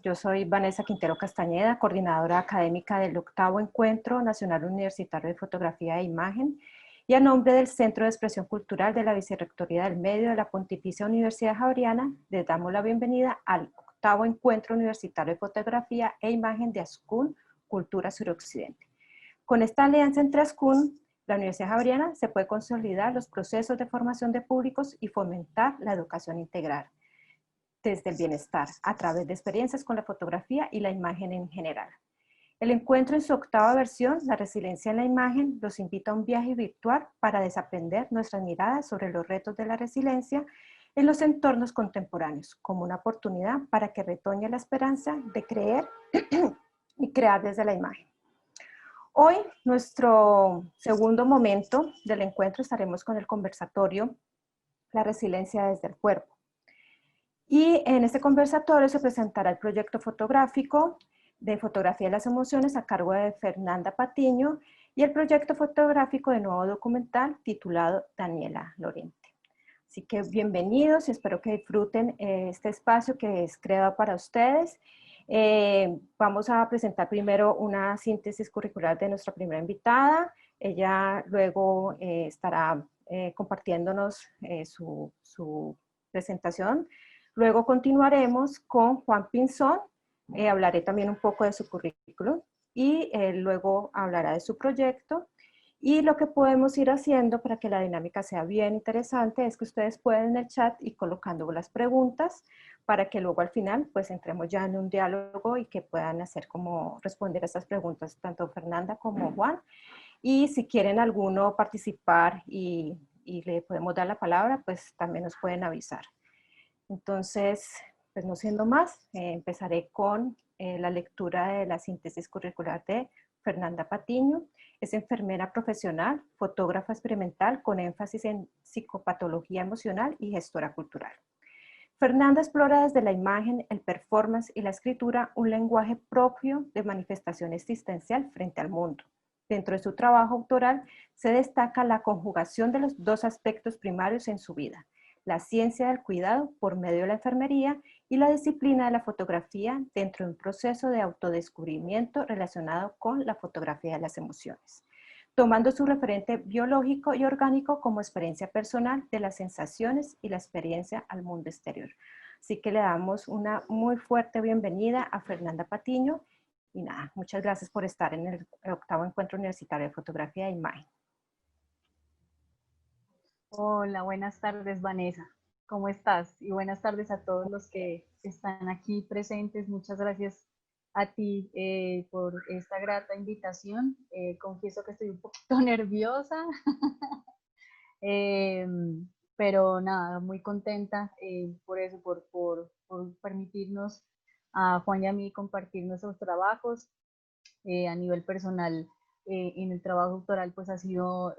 Yo soy Vanessa Quintero Castañeda, coordinadora académica del 8º Encuentro Nacional Universitario de Fotografía e Imagen, y a nombre del Centro de Expresión Cultural de la Vicerrectoría del Medio de la Pontificia Universidad Javeriana, les damos la bienvenida al 8º Encuentro Universitario de Fotografía e Imagen de ASCUN, Cultura Suroccidente. Con esta alianza entre ASCUN, la Universidad Javeriana, se puede consolidar los procesos de formación de públicos y fomentar la educación integral desde el bienestar, a través de experiencias con la fotografía y la imagen en general. El encuentro en su 8ª versión, La resiliencia en la imagen, los invita a un viaje virtual para desaprender nuestras miradas sobre los retos de la resiliencia en los entornos contemporáneos, como una oportunidad para que retoñe la esperanza de creer y crear desde la imagen. Hoy, nuestro segundo momento del encuentro, estaremos con el conversatorio La resiliencia desde el cuerpo. Y en este conversatorio se presentará el proyecto fotográfico de Fotografía de las Emociones a cargo de Fernanda Patiño y el proyecto fotográfico de nuevo documental titulado Daniela Lorente. Así que bienvenidos y espero que disfruten este espacio que es creado para ustedes. Vamos a presentar primero una síntesis curricular de nuestra primera invitada. Ella luego estará compartiéndonos su presentación. Luego continuaremos con Juan Pinzón, hablaré también un poco de su currículum y luego hablará de su proyecto. Y lo que podemos ir haciendo para que la dinámica sea bien interesante es que ustedes pueden en el chat ir colocando las preguntas para que luego al final pues entremos ya en un diálogo y que puedan hacer como responder a estas preguntas tanto Fernanda como Juan. Y si quieren alguno participar y le podemos dar la palabra, pues también nos pueden avisar. Entonces, pues no siendo más, empezaré con la lectura de la síntesis curricular de Fernanda Patiño. Es enfermera profesional, fotógrafa experimental con énfasis en psicopatología emocional y gestora cultural. Fernanda explora desde la imagen, el performance y la escritura un lenguaje propio de manifestación existencial frente al mundo. Dentro de su trabajo autoral se destaca la conjugación de los dos aspectos primarios en su vida: la ciencia del cuidado por medio de la enfermería y la disciplina de la fotografía dentro de un proceso de autodescubrimiento relacionado con la fotografía de las emociones, tomando su referente biológico y orgánico como experiencia personal de las sensaciones y la experiencia al mundo exterior. Así que le damos una muy fuerte bienvenida a Fernanda Patiño y nada, muchas gracias por estar en el 8º Encuentro Universitario de Fotografía e Imagen. Hola, buenas tardes, Vanessa. ¿Cómo estás? Y buenas tardes a todos los que están aquí presentes. Muchas gracias a ti por esta grata invitación. Confieso que estoy un poquito nerviosa, eh, pero nada, muy contenta por eso, por permitirnos a Juan y a mí compartir nuestros trabajos. A nivel personal, en el trabajo doctoral pues ha sido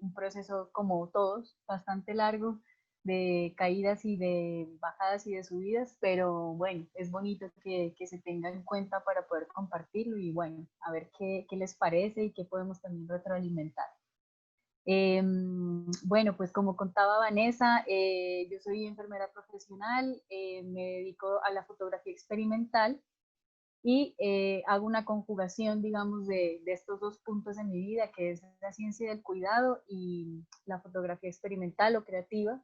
un proceso como todos, bastante largo, de caídas y de bajadas y de subidas, pero bueno, es bonito que se tenga en cuenta para poder compartirlo y bueno, a ver qué les parece y qué podemos también retroalimentar. Bueno, pues como contaba Vanessa, yo soy enfermera profesional, me dedico a la fotografía experimental y hago una conjugación, digamos, de estos dos puntos en mi vida, que es la ciencia del cuidado y la fotografía experimental o creativa,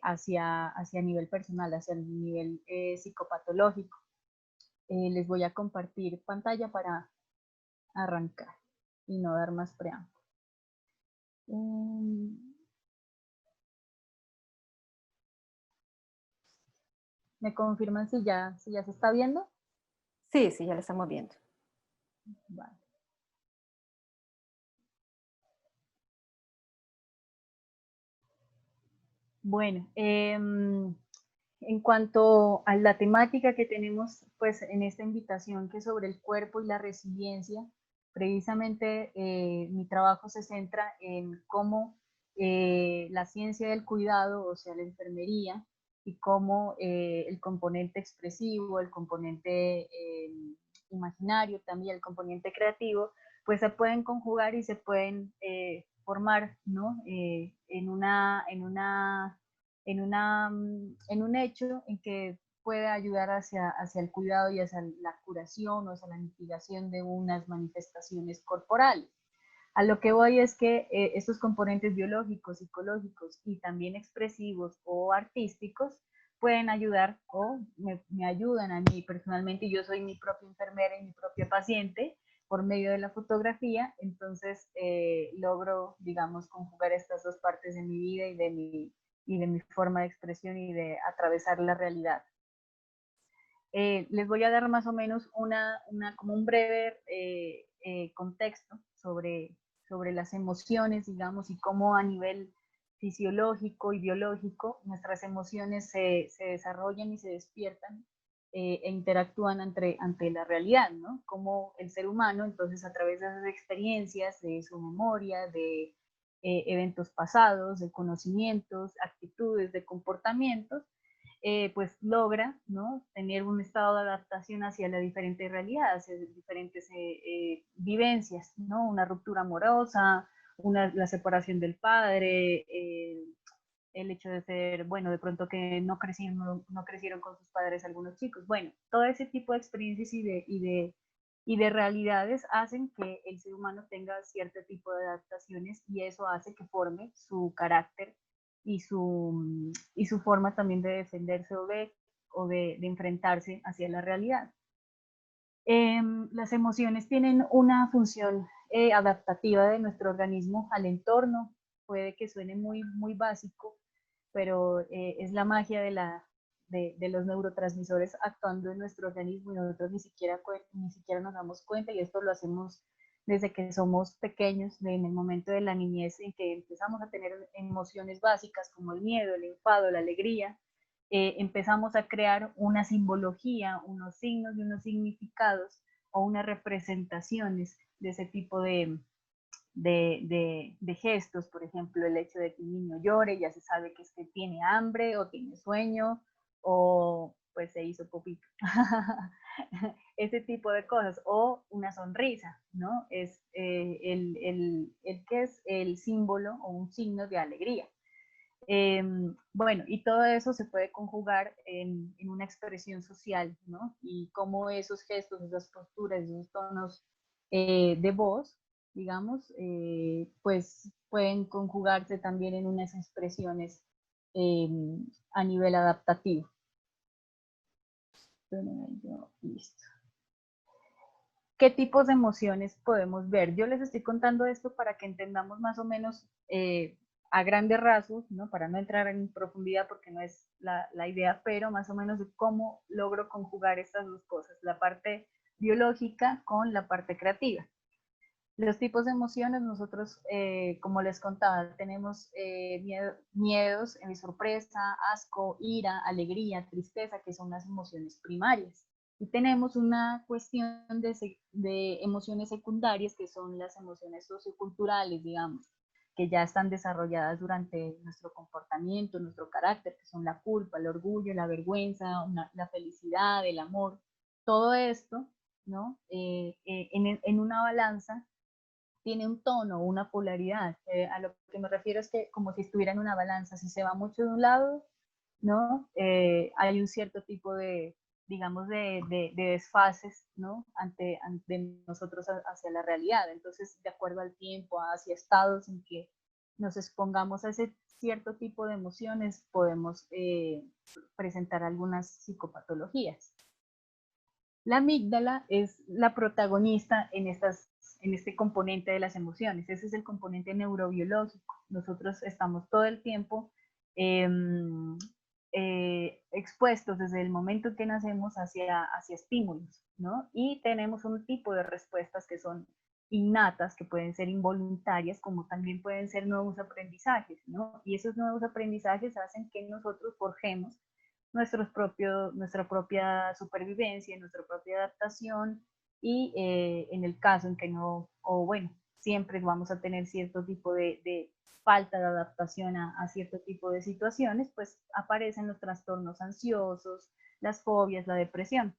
hacia nivel personal, hacia el nivel psicopatológico. Les voy a compartir pantalla para arrancar y no dar más preámbulo. ¿Me confirman si ya se está viendo? Sí, ya lo estamos viendo. Vale. Bueno, en cuanto a la temática que tenemos pues, en esta invitación, que es sobre el cuerpo y la resiliencia, precisamente mi trabajo se centra en cómo la ciencia del cuidado, o sea, la enfermería, y cómo el componente expresivo, el componente imaginario, también el componente creativo, pues se pueden conjugar y se pueden formar, ¿no? En un hecho en que puede ayudar hacia el cuidado y hacia la curación o hacia la mitigación de unas manifestaciones corporales. A lo que voy es que estos componentes biológicos, psicológicos y también expresivos o artísticos pueden ayudar o me ayudan a mí personalmente. Yo soy mi propia enfermera y mi propia paciente por medio de la fotografía, entonces logro, digamos, conjugar estas dos partes de mi vida y de mi forma de expresión y de atravesar la realidad. Les voy a dar más o menos como un breve contexto sobre las emociones, digamos, y cómo a nivel fisiológico y biológico nuestras emociones se desarrollan y se despiertan e interactúan ante la realidad, ¿no? Como el ser humano, entonces, a través de esas experiencias, de su memoria, de eventos pasados, de conocimientos, actitudes, de comportamientos, pues logra, ¿no?, tener un estado de adaptación hacia la diferente realidad, hacia diferentes vivencias, ¿no? Una ruptura amorosa, la separación del padre, el hecho de ser, bueno, de pronto que no crecieron con sus padres algunos chicos. Bueno, todo ese tipo de experiencias y de realidades hacen que el ser humano tenga cierto tipo de adaptaciones y eso hace que forme su carácter y su forma también de defenderse o de enfrentarse hacia la realidad. Las emociones tienen una función adaptativa de nuestro organismo al entorno. Puede que suene muy, muy básico, pero es la magia de los neurotransmisores actuando en nuestro organismo y nosotros ni siquiera nos damos cuenta, y esto lo hacemos desde que somos pequeños, en el momento de la niñez en que empezamos a tener emociones básicas como el miedo, el enfado, la alegría. Empezamos a crear una simbología, unos signos y unos significados o unas representaciones de ese tipo de gestos. Por ejemplo, el hecho de que un niño llore, ya se sabe que es que tiene hambre o tiene sueño o pues se hizo popito. Ese tipo de cosas. O una sonrisa, ¿no? Es el que es el símbolo o un signo de alegría. Bueno, y todo eso se puede conjugar en una expresión social, ¿no? Y cómo esos gestos, esas posturas, esos tonos de voz, digamos, pues pueden conjugarse también en unas expresiones a nivel adaptativo. Listo. ¿Qué tipos de emociones podemos ver? Yo les estoy contando esto para que entendamos más o menos a grandes rasgos, ¿no? Para no entrar en profundidad porque no es la idea, pero más o menos de cómo logro conjugar estas dos cosas, la parte biológica con la parte creativa. Los tipos de emociones, nosotros, como les contaba, tenemos miedos, sorpresa, asco, ira, alegría, tristeza, que son las emociones primarias. Y tenemos una cuestión de emociones secundarias, que son las emociones socioculturales, digamos, que ya están desarrolladas durante nuestro comportamiento, nuestro carácter, que son la culpa, el orgullo, la vergüenza, la felicidad, el amor. Todo esto, ¿no? En una balanza tiene un tono, una polaridad. A lo que me refiero es que como si estuviera en una balanza, si se va mucho de un lado, ¿no? Hay un cierto tipo de, digamos, de desfases, ¿no? Ante nosotros hacia la realidad. Entonces, de acuerdo al tiempo, hacia estados en que nos expongamos a ese cierto tipo de emociones, podemos presentar algunas psicopatologías. La amígdala es la protagonista en este componente de las emociones. Ese es el componente neurobiológico. Nosotros estamos todo el tiempo expuestos desde el momento en que nacemos hacia estímulos, ¿no? Y tenemos un tipo de respuestas que son innatas, que pueden ser involuntarias, como también pueden ser nuevos aprendizajes, ¿no? Y esos nuevos aprendizajes hacen que nosotros forjemos nuestra propia supervivencia, nuestra propia adaptación, y en el caso en que no, o bueno, siempre vamos a tener cierto tipo de falta de adaptación a cierto tipo de situaciones, pues aparecen los trastornos ansiosos, las fobias, la depresión.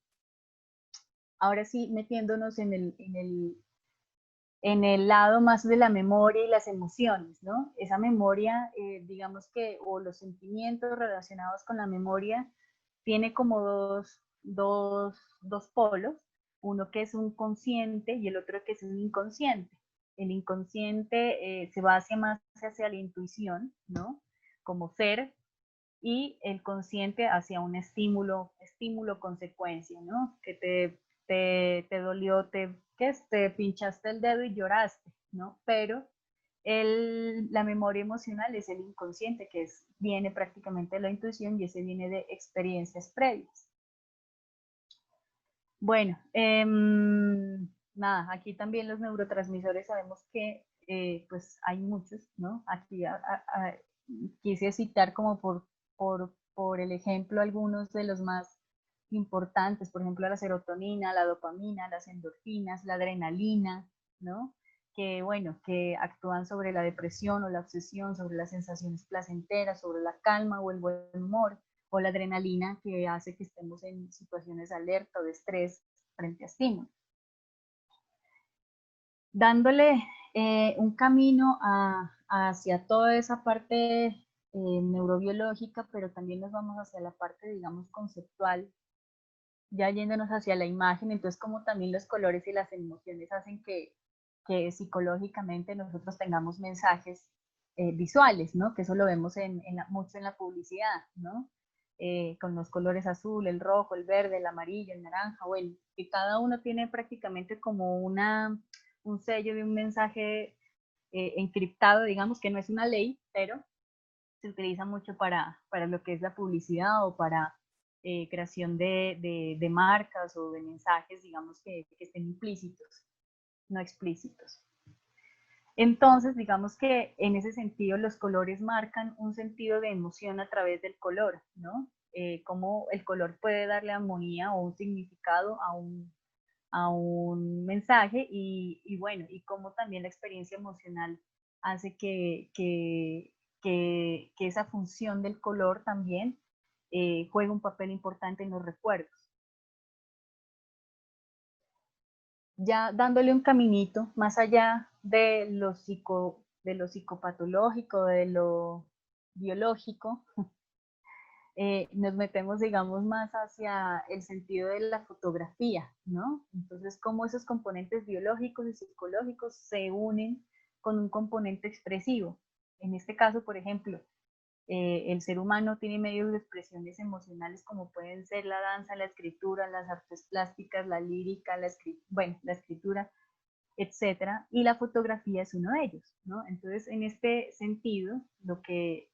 Ahora sí, metiéndonos en el lado más de la memoria y las emociones, ¿no? Esa memoria, digamos que, o los sentimientos relacionados con la memoria, tiene como dos polos, uno que es un consciente y el otro que es un inconsciente. El inconsciente se va más hacia la intuición, ¿no? Como ser, y el consciente hacia un estímulo, consecuencia, ¿no? Que te dolió, te pinchaste el dedo y lloraste, ¿no? Pero la memoria emocional es el inconsciente, que viene prácticamente de la intuición y ese viene de experiencias previas. Bueno, nada, aquí también los neurotransmisores sabemos que pues hay muchos, ¿no? Aquí quise citar como por el ejemplo algunos de los más importantes, por ejemplo la serotonina, la dopamina, las endorfinas, la adrenalina, ¿no? Que bueno, que actúan sobre la depresión o la obsesión, sobre las sensaciones placenteras, sobre la calma o el buen humor, o la adrenalina que hace que estemos en situaciones de alerta o de estrés frente a estímulos. Dándole un camino hacia toda esa parte neurobiológica, pero también nos vamos hacia la parte, digamos, conceptual, ya yéndonos hacia la imagen, entonces como también los colores y las emociones hacen que psicológicamente nosotros tengamos mensajes visuales, ¿no? Que eso lo vemos mucho en la publicidad, ¿no? Con los colores azul, el rojo, el verde, el amarillo, el naranja, bueno, que cada uno tiene prácticamente como un sello de un mensaje encriptado, digamos que no es una ley, pero se utiliza mucho para lo que es la publicidad o para creación de marcas o de mensajes, digamos, que estén implícitos, no explícitos. Entonces, digamos que en ese sentido los colores marcan un sentido de emoción a través del color, ¿no? Cómo el color puede darle armonía o un significado a un mensaje y bueno, y cómo también la experiencia emocional hace que esa función del color también juega un papel importante en los recuerdos. Ya dándole un caminito más allá de lo psicopatológico, de lo biológico, nos metemos, digamos, más hacia el sentido de la fotografía, ¿no? Entonces, cómo esos componentes biológicos y psicológicos se unen con un componente expresivo. En este caso, por ejemplo, el ser humano tiene medios de expresiones emocionales como pueden ser la danza, la escritura, las artes plásticas, la lírica, la escritura, etcétera, y la fotografía es uno de ellos, ¿no? Entonces, en este sentido, lo que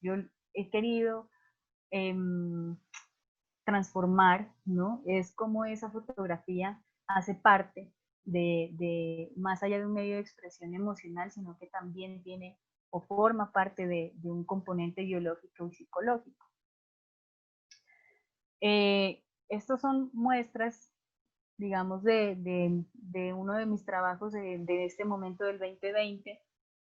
yo he querido transformar, ¿no? Es como esa fotografía hace parte más allá de un medio de expresión emocional, sino que también tiene o forma parte de un componente biológico y psicológico. Estos son muestras, digamos, de uno de mis trabajos de este momento del 2020,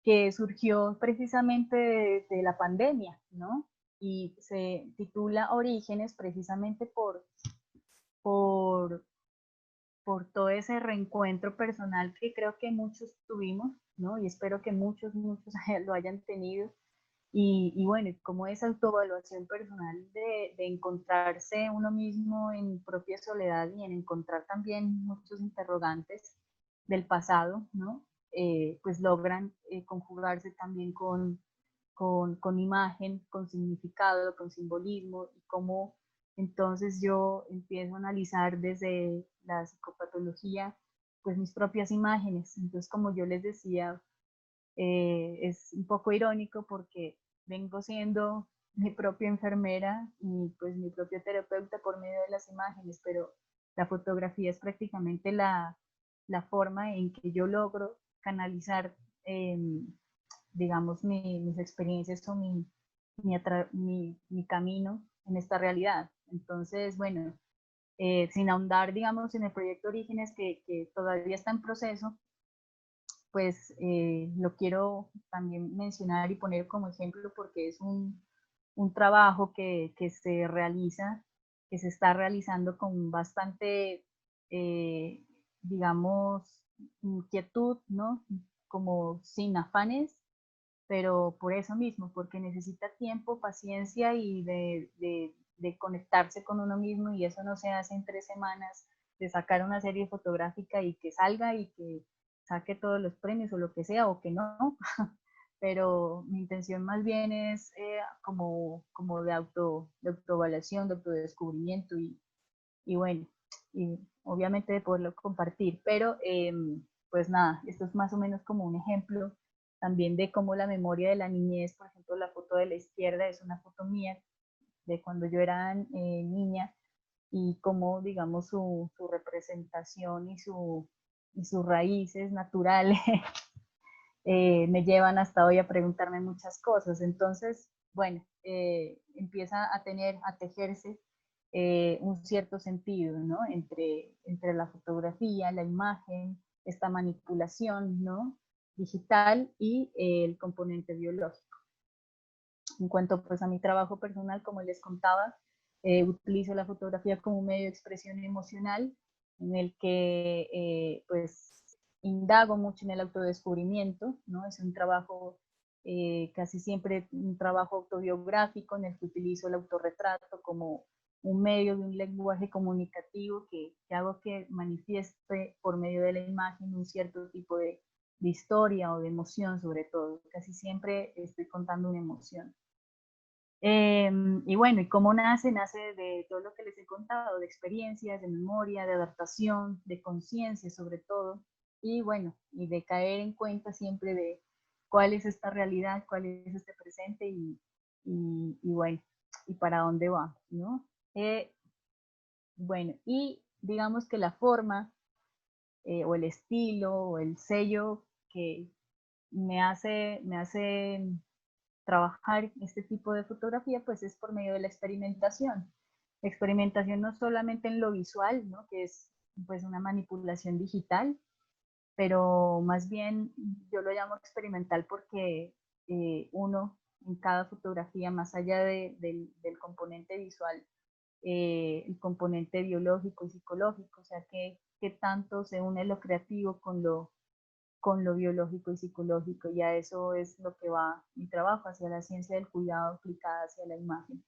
que surgió precisamente de la pandemia, ¿no? Y se titula Orígenes precisamente por, por todo ese reencuentro personal que creo que muchos tuvimos, ¿no? Y espero que muchos lo hayan tenido. Y bueno, como esa autoevaluación personal de encontrarse uno mismo en propia soledad y en encontrar también muchos interrogantes del pasado, ¿no? Pues logran conjugarse también con imagen, con significado, con simbolismo, y cómo entonces yo empiezo a analizar desde la psicopatología pues mis propias imágenes. Entonces, como yo les decía, es un poco irónico porque vengo siendo mi propia enfermera y pues mi propio terapeuta por medio de las imágenes, pero la fotografía es prácticamente la forma en que yo logro canalizar, digamos, mis experiencias o mi camino en esta realidad. Entonces, bueno, sin ahondar, digamos, en el proyecto Orígenes, que todavía está en proceso, pues lo quiero también mencionar y poner como ejemplo porque es un trabajo que se realiza, que se está realizando con bastante, digamos, inquietud, ¿no? Como sin afanes, pero por eso mismo, porque necesita tiempo, paciencia y de conectarse con uno mismo, y eso no se hace en 3 semanas, de sacar una serie fotográfica y que salga y que saque todos los premios o lo que sea, o que no, pero mi intención más bien es como de autoevaluación, de autodescubrimiento y bueno, y obviamente de poderlo compartir, pero pues nada, esto es más o menos como un ejemplo también de cómo la memoria de la niñez, por ejemplo, la foto de la izquierda es una foto mía de cuando yo era niña, y cómo, digamos, su representación y sus raíces naturales me llevan hasta hoy a preguntarme muchas cosas. Entonces, bueno, empieza a tejerse un cierto sentido, ¿no? Entre la fotografía, la imagen, esta manipulación, ¿no? Digital y el componente biológico. En cuanto pues a mi trabajo personal, como les contaba, utilizo la fotografía como un medio de expresión emocional en el que pues indago mucho en el autodescubrimiento, ¿no? Es un trabajo casi siempre un trabajo autobiográfico en el que utilizo el autorretrato como un medio de un lenguaje comunicativo que hago que manifieste por medio de la imagen un cierto tipo de historia o de emoción, sobre todo. Casi siempre estoy contando una emoción. Y bueno, ¿y cómo nace? Nace de todo lo que les he contado, de experiencias, de memoria, de adaptación, de conciencia sobre todo, y bueno, y de caer en cuenta siempre de cuál es esta realidad, cuál es este presente y bueno, y para dónde va, ¿no? Bueno, y digamos que la forma o el estilo o el sello que me hace trabajar este tipo de fotografía, pues es por medio de la experimentación. La experimentación no solamente en lo visual, ¿no? Que es pues una manipulación digital, pero más bien yo lo llamo experimental porque uno en cada fotografía, más allá del componente visual, el componente biológico y psicológico, o sea, que tanto se une lo creativo con lo biológico y psicológico, y a eso es lo que va mi trabajo, hacia la ciencia del cuidado aplicada hacia la imagen.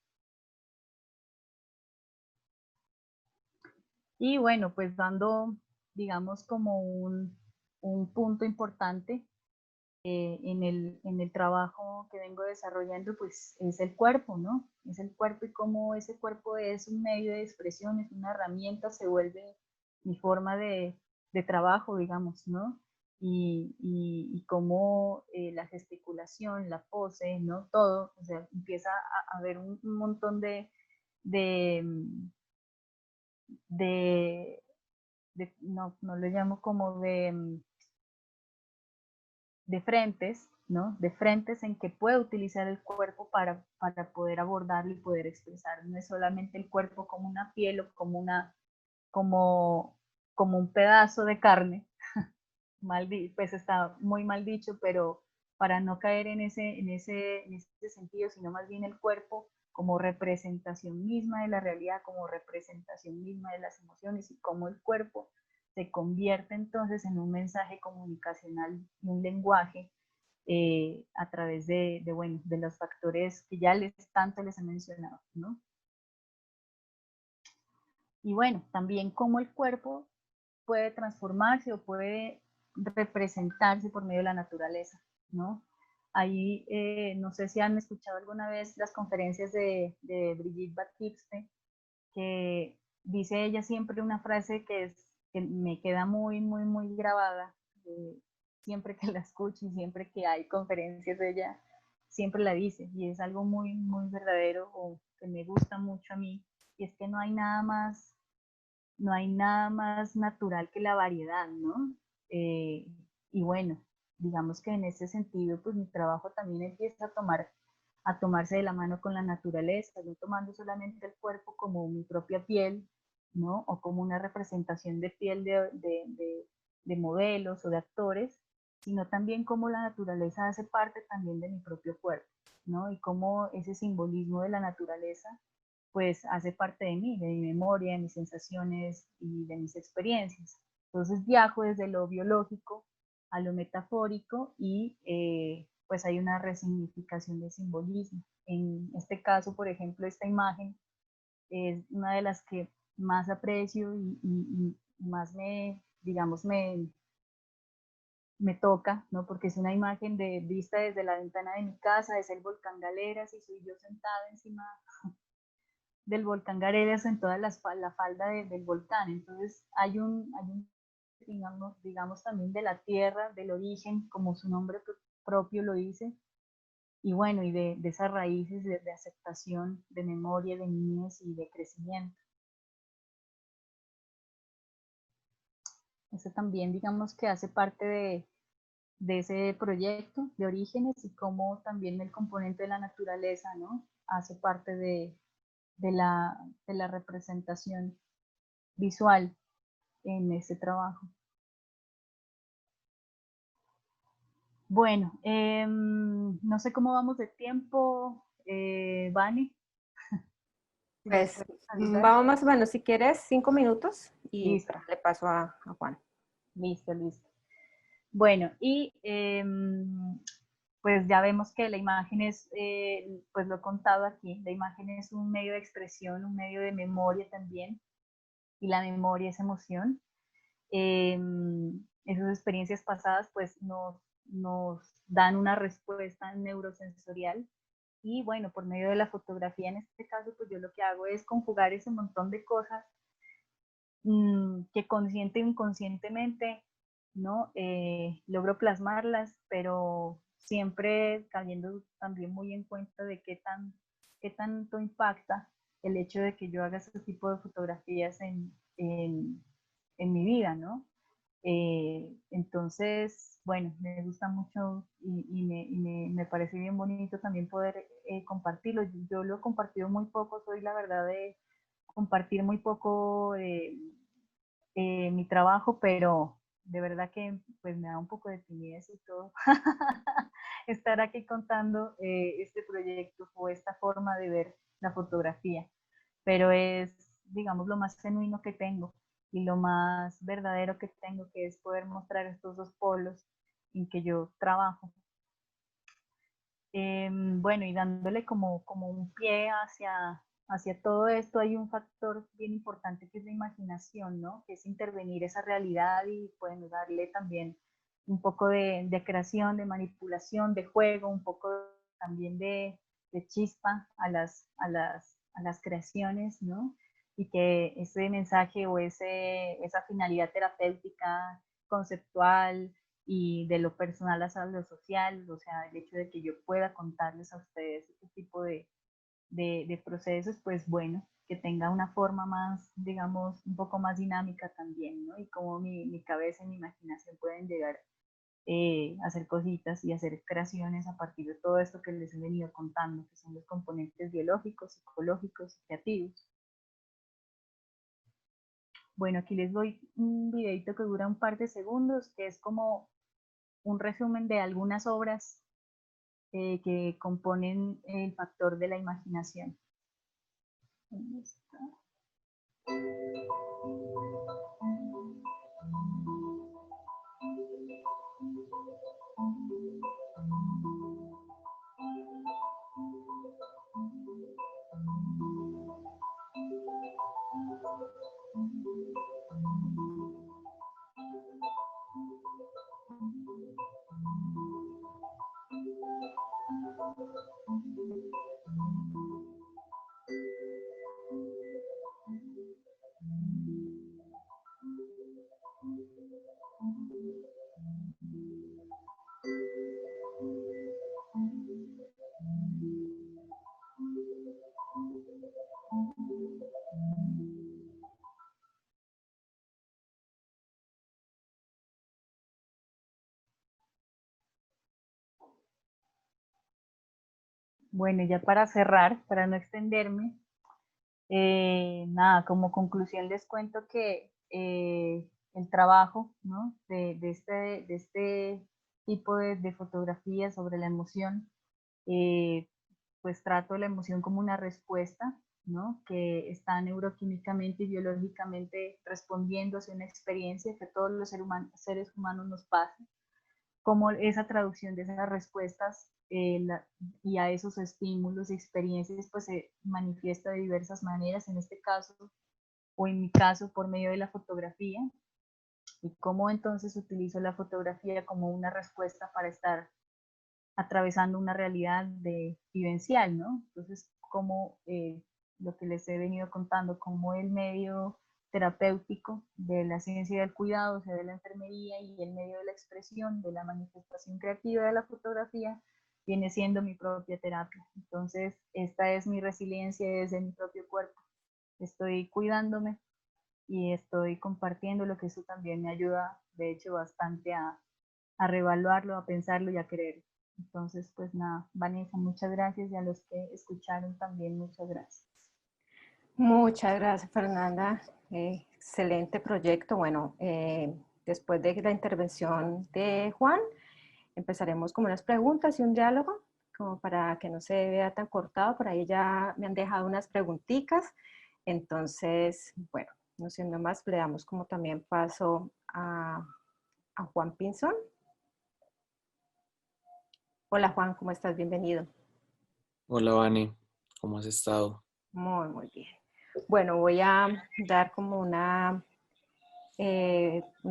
Y bueno, pues dando, digamos, como un punto importante en el trabajo que vengo desarrollando, pues es el cuerpo, ¿no? Es el cuerpo y cómo ese cuerpo es un medio de expresión, es una herramienta, se vuelve mi forma de trabajo, digamos, ¿no? Y cómo la gesticulación, la pose, ¿no? Todo, o sea, empieza a haber un montón de, de, no lo llamo como de frentes, ¿no? De frentes en que puedo utilizar el cuerpo para poder abordarlo y poder expresar. No es solamente el cuerpo como una piel o como, como un pedazo de carne, pues está muy mal dicho, pero para no caer en ese sentido, sino más bien el cuerpo como representación misma de la realidad, como representación misma de las emociones, y cómo el cuerpo se convierte entonces en un mensaje comunicacional y un lenguaje a través bueno, de los factores que ya tanto les he mencionado, ¿no? Y bueno, también cómo el cuerpo puede transformarse o puede representarse por medio de la naturaleza, ¿no? Ahí, no sé si han escuchado alguna vez las conferencias de Brigitte Baptiste, que dice ella siempre una frase que me queda muy, muy, muy grabada, siempre que la escucho y siempre que hay conferencias de ella, siempre la dice, y es algo muy, muy verdadero o que me gusta mucho a mí, y es que no hay nada más natural que la variedad, ¿no? Eh, y bueno, digamos que en ese sentido, pues mi trabajo también empieza a tomarse de la mano con la naturaleza, no tomando solamente el cuerpo como mi propia piel, ¿no? O como una representación de piel de modelos o de actores, sino también cómo la naturaleza hace parte también de mi propio cuerpo, ¿no? Y cómo ese simbolismo de la naturaleza pues hace parte de mí, de mi memoria, de mis sensaciones y de mis experiencias. Entonces viajo desde lo biológico a lo metafórico y pues hay una resignificación de simbolismo. En este caso, por ejemplo, esta imagen es una de las que más aprecio y más digamos, me toca, ¿no? Porque es una imagen vista desde la ventana de mi casa, es el volcán Galeras y soy yo sentada encima del volcán Galeras en toda la falda del volcán. Entonces hay un digamos también de la tierra, del origen, como su nombre propio lo dice, y bueno, y de esas raíces de aceptación, de memoria, de niñez y de crecimiento. Eso también, digamos que hace parte de ese proyecto de Orígenes, y cómo también el componente de la naturaleza, ¿no? Hace parte de la representación visual en ese trabajo. Bueno, no sé cómo vamos de tiempo, Vane. Si me Pues puedes avisar. vamos más o menos, si quieres, 5 minutos y Listo, le paso a Juan. listo, listo. Bueno, y pues ya vemos que la imagen es, pues lo he contado aquí, la imagen es un medio de expresión, un medio de memoria también, y la memoria es emoción. Esas experiencias pasadas pues nos dan una respuesta neurosensorial, y bueno, por medio de la fotografía en este caso, pues yo lo que hago es conjugar ese montón de cosas que consciente o inconscientemente, ¿no? Logro plasmarlas, pero siempre cayendo también muy en cuenta de qué tanto impacta el hecho de que yo haga ese tipo de fotografías en mi vida, ¿no? Entonces, bueno, me gusta mucho me parece bien bonito también poder compartirlo. Yo lo he compartido muy poco, soy la verdad de compartir muy poco mi trabajo, pero de verdad que pues me da un poco de timidez y todo estar aquí contando este proyecto o esta forma de ver la fotografía, pero es, digamos, lo más genuino que tengo y lo más verdadero que tengo, que es poder mostrar estos dos polos en que yo trabajo. Bueno, y dándole como un pie hacia todo esto, hay un factor bien importante que es la imaginación, ¿no? Que es intervenir esa realidad y bueno, darle también un poco de creación, de manipulación, de juego, un poco también de chispa a las creaciones, ¿no? Y que ese mensaje o esa finalidad terapéutica, conceptual, y de lo personal a lo social, o sea, el hecho de que yo pueda contarles a ustedes este tipo de procesos, pues bueno, que tenga una forma más, digamos, un poco más dinámica también, ¿no? Y cómo mi cabeza y mi imaginación pueden llegar a hacer cositas y hacer creaciones a partir de todo esto que les he venido contando, que son los componentes biológicos, psicológicos y creativos. Bueno, aquí les doy un videito que dura un par de segundos, que es como un resumen de algunas obras que componen el factor de la imaginación. ¿Dónde está? Bueno, ya para cerrar, para no extenderme, nada, como conclusión les cuento que el trabajo, ¿no? de este tipo de fotografía sobre la emoción, pues trato la emoción como una respuesta, ¿no? Que está neuroquímicamente y biológicamente respondiendo hacia una experiencia que todos los seres humanos nos pasan, como esa traducción de esas respuestas y a esos estímulos y experiencias pues se manifiesta de diversas maneras, en este caso o en mi caso por medio de la fotografía, y cómo entonces utilizo la fotografía como una respuesta para estar atravesando una realidad vivencial, ¿no? Entonces, como lo que les he venido contando, como el medio terapéutico de la ciencia del cuidado, o sea, de la enfermería, y el medio de la expresión, de la manifestación creativa de la fotografía, viene siendo mi propia terapia. Entonces, esta es mi resiliencia desde mi propio cuerpo. Estoy cuidándome y estoy compartiendo lo que eso también me ayuda, de hecho, bastante a reevaluarlo, a pensarlo y a querer. Entonces, pues nada, Vanessa, muchas gracias, y a los que escucharon también, muchas gracias. Muchas gracias, Fernanda. Excelente proyecto. Bueno, después de la intervención de Juan, empezaremos con unas preguntas y un diálogo, como para que no se vea tan cortado. Por ahí ya me han dejado unas preguntitas. Entonces, bueno, no siendo más, le damos como también paso a Juan Pinzón. Hola Juan, ¿cómo estás? Bienvenido. Hola, Vane, ¿cómo has estado? Muy, muy bien. Bueno, voy a dar como una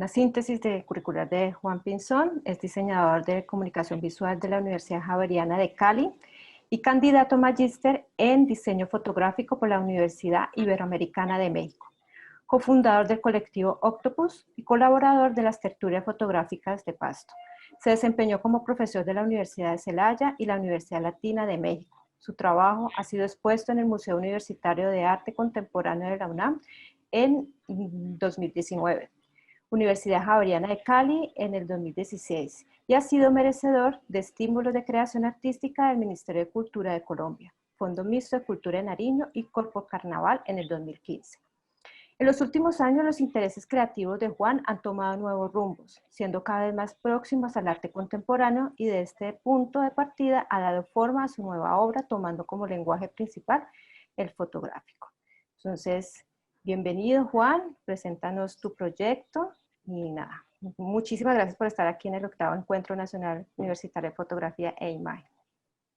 síntesis de curricular de Juan Pinzón. Es diseñador de comunicación visual de la Universidad Javeriana de Cali y candidato magíster en diseño fotográfico por la Universidad Iberoamericana de México. Cofundador del colectivo Octopus y colaborador de las tertulias fotográficas de Pasto. Se desempeñó como profesor de la Universidad de Celaya y la Universidad Latina de México. Su trabajo ha sido expuesto en el Museo Universitario de Arte Contemporáneo de la UNAM en 2019, Universidad Javeriana de Cali en el 2016, y ha sido merecedor de estímulos de creación artística del Ministerio de Cultura de Colombia, Fondo Mixto de Cultura de Nariño y Corpo Carnaval en el 2015. En los últimos años, los intereses creativos de Juan han tomado nuevos rumbos, siendo cada vez más próximos al arte contemporáneo, y de este punto de partida ha dado forma a su nueva obra, tomando como lenguaje principal el fotográfico. Entonces, bienvenido Juan, preséntanos tu proyecto y nada, muchísimas gracias por estar aquí en el 8º Encuentro Nacional Universitario de Fotografía e Imagen.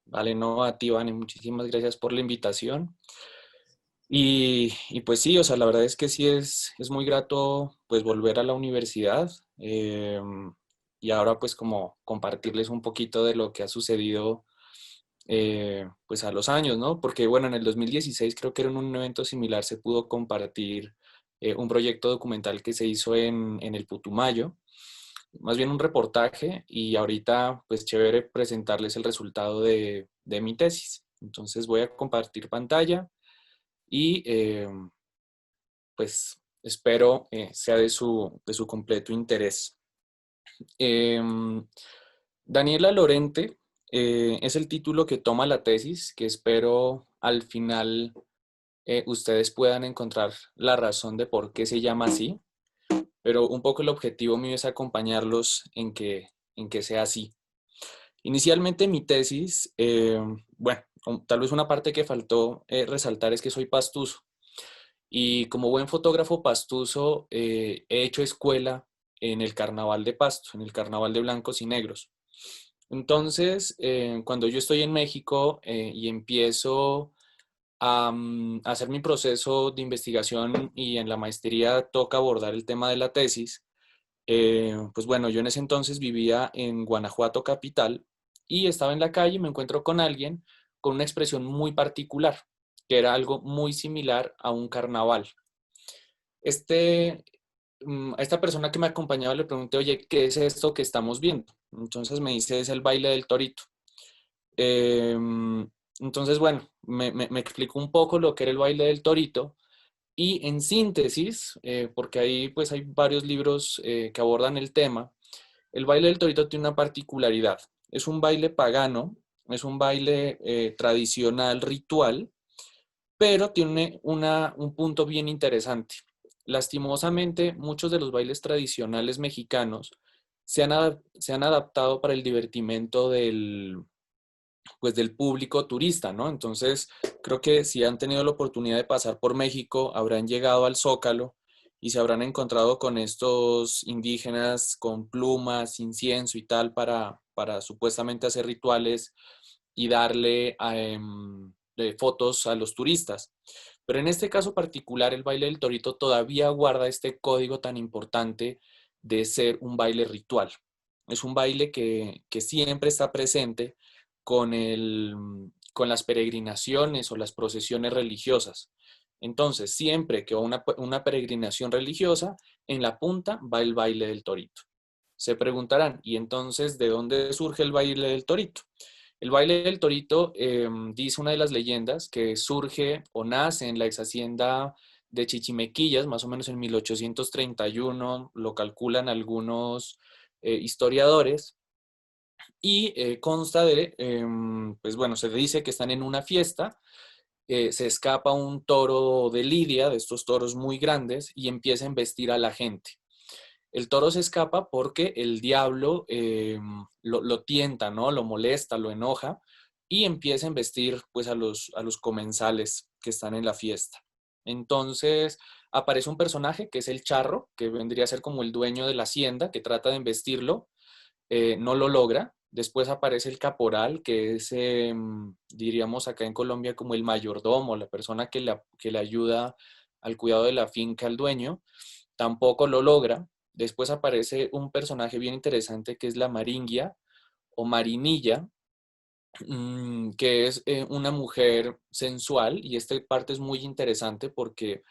Vale, no, a ti, Vane, muchísimas gracias por la invitación. Y pues sí, o sea, la verdad es que sí es muy grato pues volver a la universidad, y ahora pues como compartirles un poquito de lo que ha sucedido pues a los años, ¿no? Porque bueno, en el 2016 creo que era en un evento similar, se pudo compartir un proyecto documental que se hizo en el Putumayo, más bien un reportaje, y ahorita pues chévere presentarles el resultado de mi tesis. Entonces voy a compartir pantalla y pues espero sea de su completo interés. Daniela Lorente es el título que toma la tesis, que espero al final ustedes puedan encontrar la razón de por qué se llama así, pero un poco el objetivo mío es acompañarlos en que sea así. Inicialmente mi tesis, bueno, tal vez una parte que faltó resaltar es que soy pastuso. Y como buen fotógrafo pastuso, he hecho escuela en el Carnaval de Pasto, en el Carnaval de Blancos y Negros. Entonces, cuando yo estoy en México y empiezo a hacer mi proceso de investigación y en la maestría toca abordar el tema de la tesis, pues bueno, yo en ese entonces vivía en Guanajuato capital y estaba en la calle y me encuentro con alguien con una expresión muy particular, que era algo muy similar a un carnaval. A esta persona que me acompañaba le pregunté, oye, ¿qué es esto que estamos viendo? Entonces me dice, es el baile del torito. Entonces, bueno, me explicó un poco lo que era el baile del torito, y en síntesis, porque ahí pues hay varios libros que abordan el tema, el baile del torito tiene una particularidad. Es un baile pagano, es un baile tradicional, ritual, pero tiene un punto bien interesante. Lastimosamente, muchos de los bailes tradicionales mexicanos se han adaptado para el divertimento pues del público turista, ¿no? Entonces, creo que si han tenido la oportunidad de pasar por México, habrán llegado al Zócalo y se habrán encontrado con estos indígenas con plumas, incienso y tal para supuestamente hacer rituales y darle fotos a los turistas. Pero en este caso particular, el baile del torito todavía guarda este código tan importante de ser un baile ritual. Es un baile que siempre está presente con, con las peregrinaciones o las procesiones religiosas. Entonces, siempre que una peregrinación religiosa, en la punta va el baile del torito. Se preguntarán, ¿y entonces de dónde surge el baile del torito? El baile del torito, dice una de las leyendas, que surge o nace en la ex hacienda de Chichimequillas, más o menos en 1831, lo calculan algunos historiadores, y consta de, pues bueno, se dice que están en una fiesta, se escapa un toro de lidia, de estos toros muy grandes, y empieza a embestir a la gente. El toro se escapa porque el diablo lo tienta, ¿no? Lo molesta, lo enoja, y empieza a embestir pues, a los comensales que están en la fiesta. Entonces aparece un personaje que es el charro, que vendría a ser como el dueño de la hacienda, que trata de embestirlo, no lo logra. Después aparece el caporal, que es, diríamos acá en Colombia, como el mayordomo, la persona que le ayuda al cuidado de la finca al dueño. Tampoco lo logra. Después aparece un personaje bien interesante que es la maringia o marinilla, que es una mujer sensual, y esta parte es muy interesante porque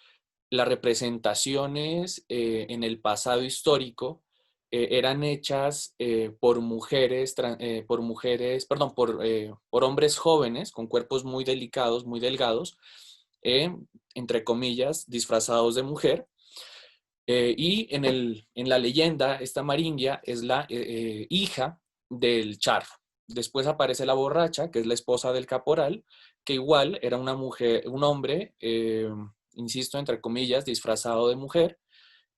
las representaciones en el pasado histórico eran hechas por hombres jóvenes con cuerpos muy delicados, muy delgados, entre comillas, disfrazados de mujer. Y en la leyenda, esta maringia es la hija del charro. Después aparece la borracha, que es la esposa del caporal, que igual era una mujer, un hombre, insisto, entre comillas, disfrazado de mujer,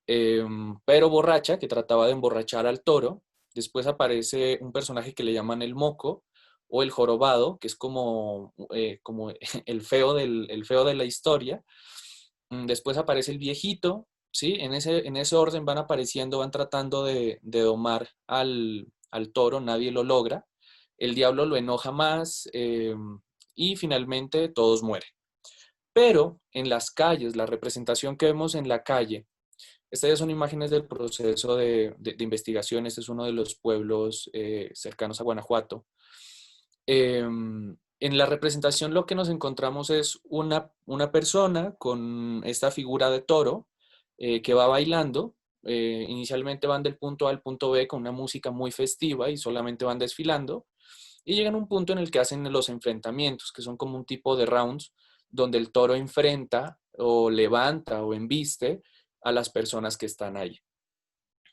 pero borracha, que trataba de emborrachar al toro. Después aparece un personaje que le llaman el moco o el jorobado, que es como el feo de la historia. Después aparece el viejito, ¿sí? En ese orden van apareciendo, van tratando de domar al toro, nadie lo logra. El diablo lo enoja más, y finalmente todos mueren. Pero en las calles, la representación que vemos en la calle, estas ya son imágenes del proceso de investigación. Este es uno de los pueblos cercanos a Guanajuato. En la representación lo que nos encontramos es una persona con esta figura de toro que va bailando. Inicialmente van del punto A al punto B con una música muy festiva y solamente van desfilando. Y llegan a un punto en el que hacen los enfrentamientos, que son como un tipo de rounds, donde el toro enfrenta o levanta o embiste a las personas que están ahí.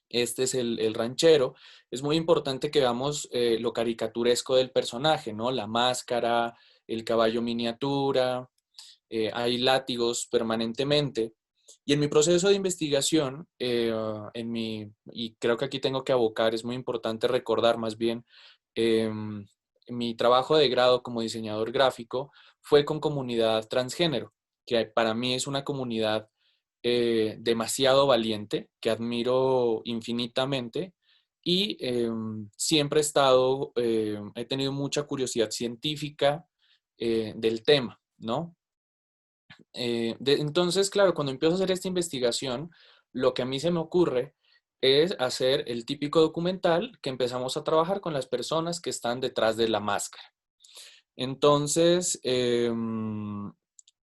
Este es el ranchero. Es muy importante que veamos lo caricaturesco del personaje, ¿no? La máscara, el caballo miniatura, hay látigos permanentemente. Y en mi proceso de investigación, y creo que aquí tengo que abocar, es muy importante recordar más bien, mi trabajo de grado como diseñador gráfico fue con comunidad transgénero, que para mí es una comunidad demasiado valiente, que admiro infinitamente, y siempre he tenido mucha curiosidad científica del tema, ¿no? Entonces, claro, cuando empiezo a hacer esta investigación, lo que a mí se me ocurre es hacer el típico documental que empezamos a trabajar con las personas que están detrás de la máscara. Entonces,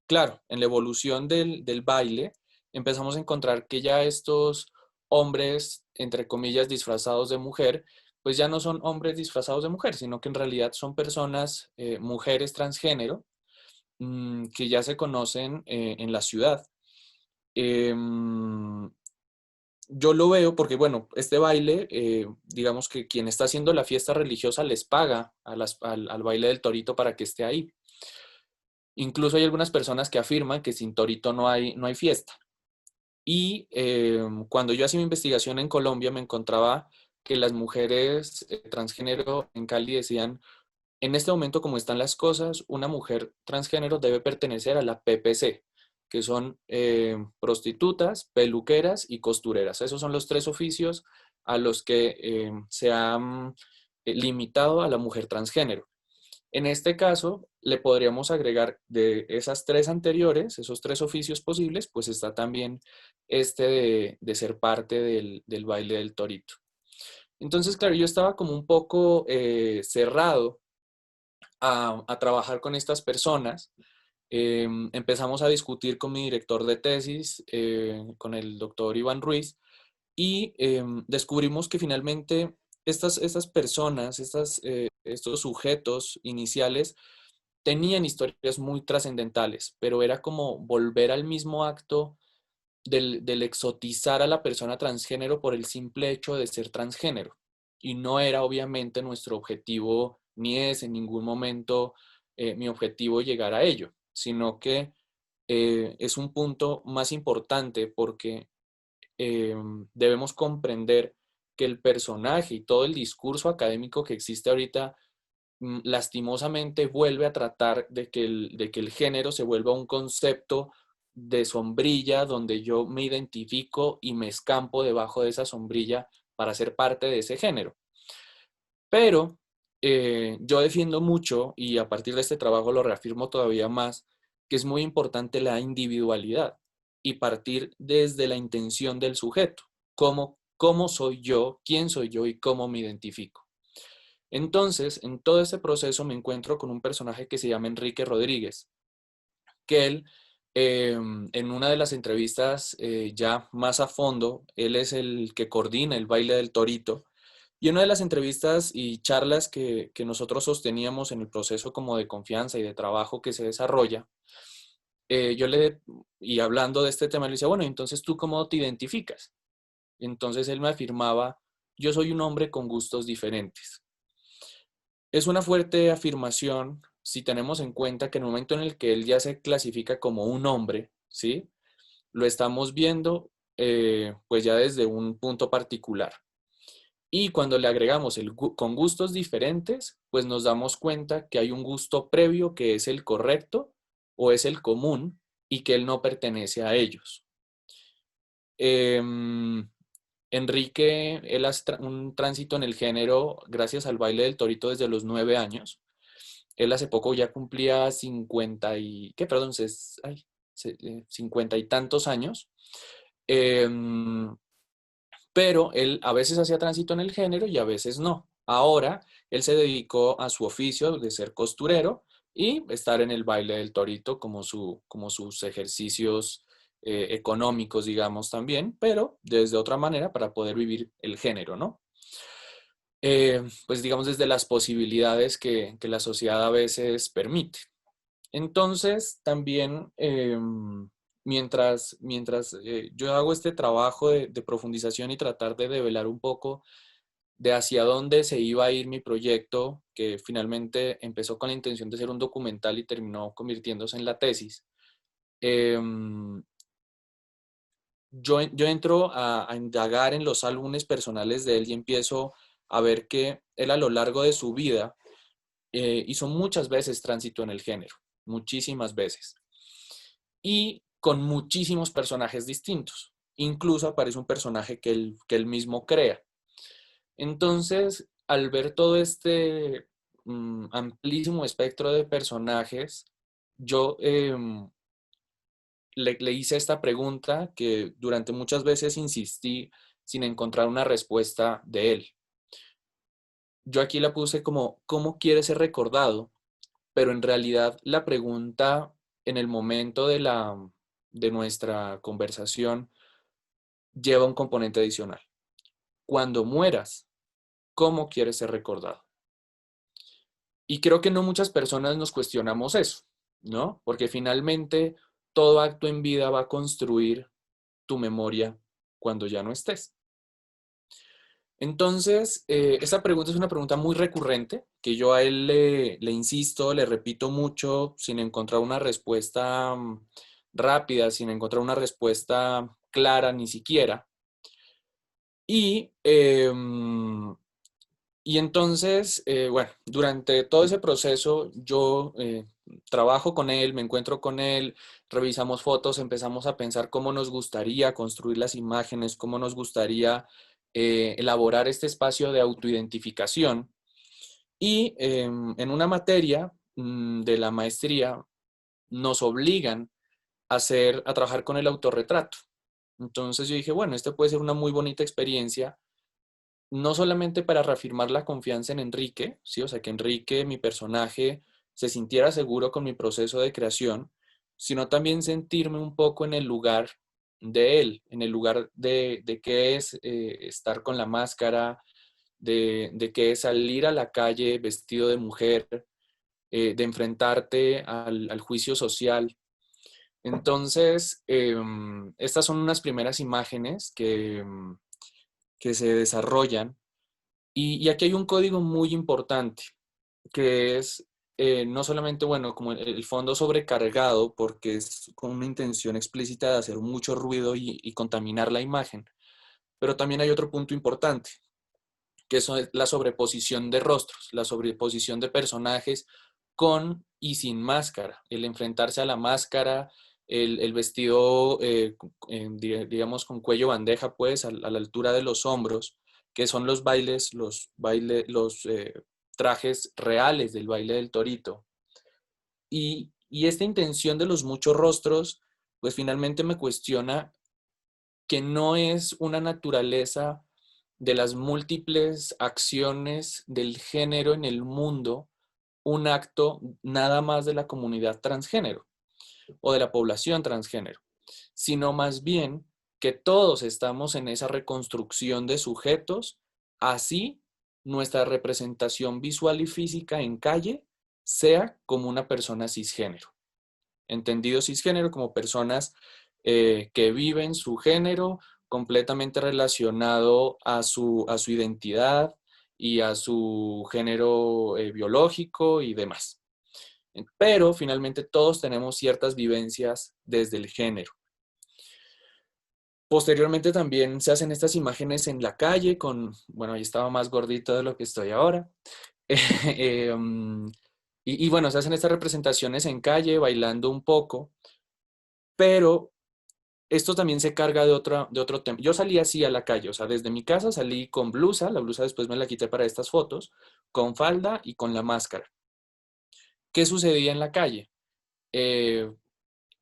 claro, en la evolución del baile, empezamos a encontrar que ya estos hombres, entre comillas, disfrazados de mujer, pues ya no son hombres disfrazados de mujer, sino que en realidad son personas, mujeres transgénero, que ya se conocen en la ciudad. Em, yo lo veo porque, bueno, este baile, digamos que quien está haciendo la fiesta religiosa les paga al baile del torito para que esté ahí. Incluso hay algunas personas que afirman que sin torito no hay fiesta. Y cuando yo hacía mi investigación en Colombia, me encontraba que las mujeres transgénero en Cali decían: en este momento, como están las cosas, una mujer transgénero debe pertenecer a la PPC, que son prostitutas, peluqueras y costureras. Esos son los tres oficios a los que se han limitado a la mujer transgénero. En este caso, le podríamos agregar de esas tres anteriores, esos tres oficios posibles, pues está también este de ser parte del baile del torito. Entonces, claro, yo estaba como un poco cerrado a trabajar con estas personas. Empezamos a discutir con mi director de tesis, con el doctor Iván Ruiz, y descubrimos que finalmente estas personas, estos sujetos iniciales, tenían historias muy trascendentales, pero era como volver al mismo acto del exotizar a la persona transgénero por el simple hecho de ser transgénero. Y no era obviamente nuestro objetivo, ni es en ningún momento mi objetivo llegar a ello, sino que es un punto más importante porque debemos comprender que el personaje y todo el discurso académico que existe ahorita lastimosamente vuelve a tratar de que el género se vuelva un concepto de sombrilla donde yo me identifico y me escampo debajo de esa sombrilla para ser parte de ese género. Pero yo defiendo mucho, y a partir de este trabajo lo reafirmo todavía más, que es muy importante la individualidad y partir desde la intención del sujeto. ¿Cómo soy yo? ¿Quién soy yo? ¿Y cómo me identifico? Entonces, en todo este proceso me encuentro con un personaje que se llama Enrique Rodríguez, que él, en una de las entrevistas ya más a fondo, él es el que coordina el baile del torito, y en una de las entrevistas y charlas que nosotros sosteníamos en el proceso como de confianza y de trabajo que se desarrolla, y hablando de este tema, le decía, bueno, entonces ¿tú cómo te identificas? Entonces él me afirmaba, yo soy un hombre con gustos diferentes. Es una fuerte afirmación si tenemos en cuenta que en el momento en el que él ya se clasifica como un hombre, ¿sí? Lo estamos viendo pues ya desde un punto particular. Y cuando le agregamos con gustos diferentes, pues nos damos cuenta que hay un gusto previo que es el correcto o es el común y que él no pertenece a ellos. Enrique, él hace un tránsito en el género gracias al baile del torito desde los 9 años. Él hace poco ya cumplía 50 y, ¿qué? Perdón, 50 y tantos años. Pero él a veces hacía tránsito en el género y a veces no. Ahora él se dedicó a su oficio de ser costurero y estar en el baile del torito como sus ejercicios económicos, digamos, también, pero desde otra manera para poder vivir el género, ¿no? Pues digamos desde las posibilidades que la sociedad a veces permite. Entonces, también, mientras yo hago este trabajo de profundización y tratar de develar un poco de hacia dónde se iba a ir mi proyecto, que finalmente empezó con la intención de ser un documental y terminó convirtiéndose en la tesis, yo entro a indagar en los álbumes personales de él y empiezo a ver que él a lo largo de su vida hizo muchas veces tránsito en el género, muchísimas veces. Y con muchísimos personajes distintos. Incluso aparece un personaje que él mismo crea. Entonces, al ver todo este amplísimo espectro de personajes, yo le hice esta pregunta que durante muchas veces insistí sin encontrar una respuesta de él. Yo aquí la puse como, ¿cómo quiere ser recordado? Pero en realidad la pregunta en el momento de nuestra conversación lleva un componente adicional. Cuando mueras, ¿cómo quieres ser recordado? Y creo que no muchas personas nos cuestionamos eso, ¿no? Porque finalmente todo acto en vida va a construir tu memoria cuando ya no estés. Entonces, esta pregunta es una pregunta muy recurrente, que yo a él le insisto, le repito mucho, sin encontrar una respuesta rápida, sin encontrar una respuesta clara ni siquiera. Y entonces, bueno, durante todo ese proceso yo trabajo con él, me encuentro con él, revisamos fotos, empezamos a pensar cómo nos gustaría construir las imágenes, cómo nos gustaría elaborar este espacio de autoidentificación. Y en una materia de la maestría nos obligan a trabajar con el autorretrato. Entonces yo dije, bueno, esta puede ser una muy bonita experiencia, no solamente para reafirmar la confianza en Enrique, ¿sí? O sea, que Enrique, mi personaje, se sintiera seguro con mi proceso de creación, sino también sentirme un poco en el lugar de él, en el lugar de qué es estar con la máscara, de qué es salir a la calle vestido de mujer, de enfrentarte al juicio social. Entonces, estas son unas primeras imágenes que se desarrollan. Y aquí hay un código muy importante, que es no solamente, bueno, como el fondo sobrecargado, porque es con una intención explícita de hacer mucho ruido y contaminar la imagen, pero también hay otro punto importante, que es la sobreposición de rostros, la sobreposición de personajes con y sin máscara, el enfrentarse a la máscara, el vestido, digamos, con cuello bandeja, pues, a la altura de los hombros, que son los trajes reales del baile del torito. Y esta intención de los muchos rostros, pues finalmente me cuestiona que no es una naturaleza de las múltiples acciones del género en el mundo un acto nada más de la comunidad transgénero o de la población transgénero, sino más bien que todos estamos en esa reconstrucción de sujetos, así nuestra representación visual y física en calle sea como una persona cisgénero. Entendido cisgénero como personas que viven su género completamente relacionado a su identidad y a su género biológico y demás. Pero finalmente todos tenemos ciertas vivencias desde el género. Posteriormente también se hacen estas imágenes en la calle con, bueno, ahí estaba más gordito de lo que estoy ahora. Y bueno, se hacen estas representaciones en calle, bailando un poco, pero esto también se carga de otro tema. Yo salí así a la calle, o sea, desde mi casa salí con blusa, la blusa después me la quité para estas fotos, con falda y con la máscara. ¿Qué sucedía en la calle? Eh,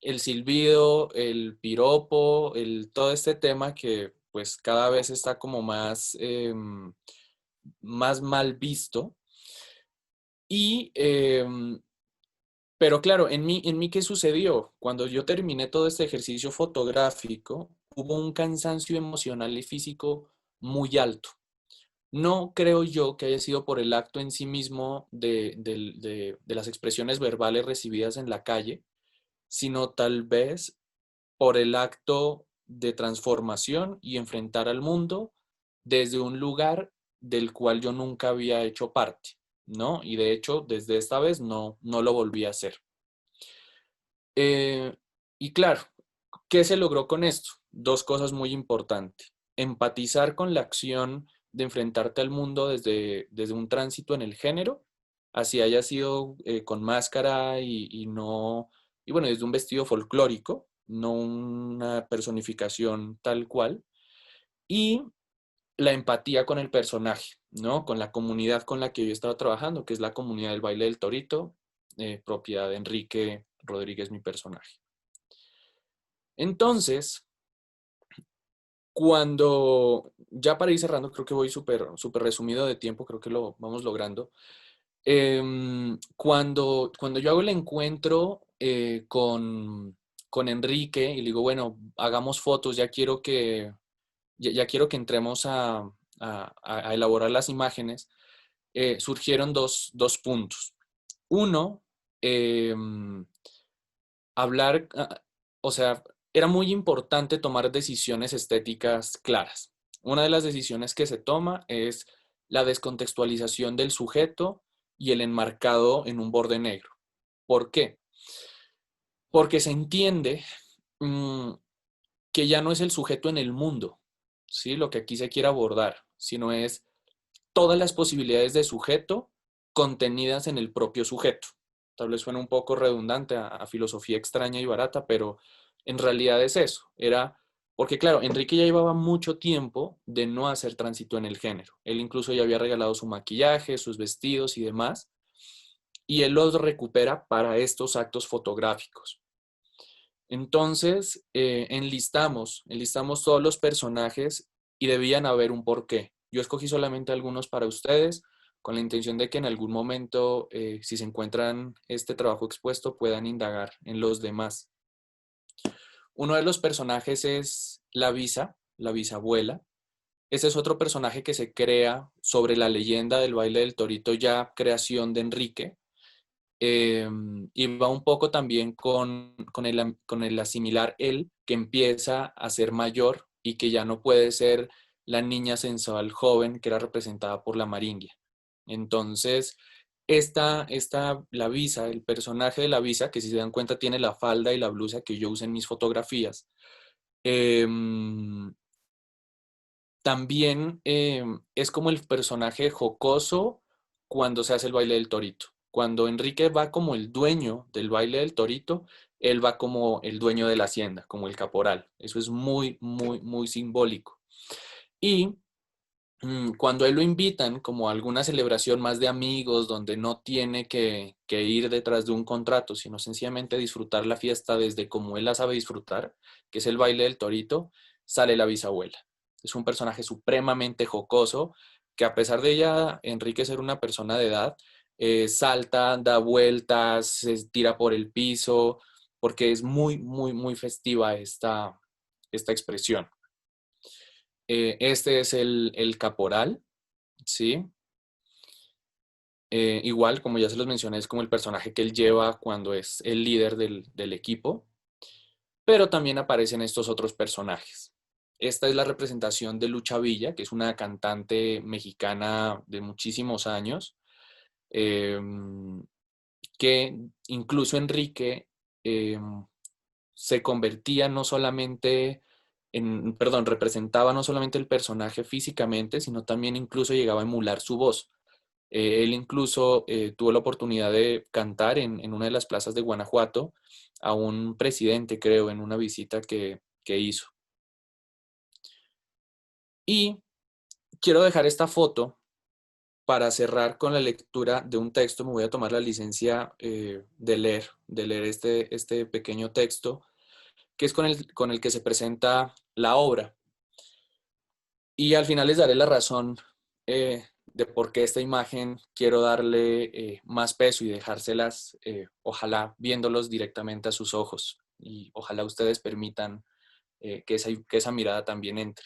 el silbido, el piropo, todo este tema que pues cada vez está como más mal visto. Y, pero claro, en mí, ¿qué sucedió? Cuando yo terminé todo este ejercicio fotográfico, hubo un cansancio emocional y físico muy alto. No creo yo que haya sido por el acto en sí mismo de las expresiones verbales recibidas en la calle, sino tal vez por el acto de transformación y enfrentar al mundo desde un lugar del cual yo nunca había hecho parte, ¿no? Y de hecho, desde esta vez no lo volví a hacer. Eh, y claro, ¿qué se logró con esto? Dos cosas muy importantes. Empatizar con la acción de enfrentarte al mundo desde un tránsito en el género, así haya sido con máscara y no, y bueno, desde un vestido folclórico, no una personificación tal cual, y la empatía con el personaje, ¿no? Con la comunidad con la que yo estaba trabajando, que es la comunidad del baile del torito, propiedad de Enrique Rodríguez, mi personaje. Entonces, cuando, ya para ir cerrando, creo que voy súper resumido de tiempo, creo que lo vamos logrando. Cuando yo hago el encuentro con Enrique y le digo, bueno, hagamos fotos, ya quiero que entremos a elaborar las imágenes, surgieron dos puntos. Uno, hablar, o sea, era muy importante tomar decisiones estéticas claras. Una de las decisiones que se toma es la descontextualización del sujeto y el enmarcado en un borde negro. ¿Por qué? Porque se entiende que ya no es el sujeto en el mundo, ¿sí? Lo que aquí se quiere abordar, sino es todas las posibilidades de sujeto contenidas en el propio sujeto. Tal vez suena un poco redundante a filosofía extraña y barata, pero en realidad es eso. Era Porque claro, Enrique ya llevaba mucho tiempo de no hacer tránsito en el género. Él incluso ya había regalado su maquillaje, sus vestidos y demás. Y él los recupera para estos actos fotográficos. Entonces, enlistamos todos los personajes y debían haber un porqué. Yo escogí solamente algunos para ustedes con la intención de que en algún momento, si se encuentran este trabajo expuesto, puedan indagar en los demás. Uno de los personajes es la bisabuela. Ese es otro personaje que se crea sobre la leyenda del baile del torito, ya creación de Enrique. Y va un poco también con el asimilar él, que empieza a ser mayor y que ya no puede ser la niña sensual joven que era representada por la Maringia. Entonces, la Visa, el personaje de la Visa, que si se dan cuenta tiene la falda y la blusa que yo uso en mis fotografías, también es como el personaje jocoso cuando se hace el baile del torito. Cuando Enrique va como el dueño del baile del torito, él va como el dueño de la hacienda, como el caporal. Eso es muy, muy, muy simbólico. Y cuando él lo invitan como a alguna celebración más de amigos, donde no tiene que ir detrás de un contrato, sino sencillamente disfrutar la fiesta desde como él la sabe disfrutar, que es el baile del torito, sale la bisabuela. Es un personaje supremamente jocoso, que a pesar de ella, Enrique ser una persona de edad, salta, da vueltas, se tira por el piso, porque es muy, muy, muy festiva esta expresión. Este es el caporal, ¿sí? Igual, como ya se los mencioné, es como el personaje que él lleva cuando es el líder del equipo, pero también aparecen estos otros personajes. Esta es la representación de Lucha Villa, que es una cantante mexicana de muchísimos años, que incluso Enrique se convertía no solamente representaba no solamente el personaje físicamente, sino también incluso llegaba a emular su voz. Él incluso tuvo la oportunidad de cantar en una de las plazas de Guanajuato a un presidente, creo, en una visita que hizo. Y quiero dejar esta foto para cerrar con la lectura de un texto. Me voy a tomar la licencia de leer este pequeño texto, que es con el que se presenta la obra. Y al final les daré la razón de por qué esta imagen quiero darle más peso y dejárselas, ojalá viéndolos directamente a sus ojos. Y ojalá ustedes permitan que esa mirada también entre.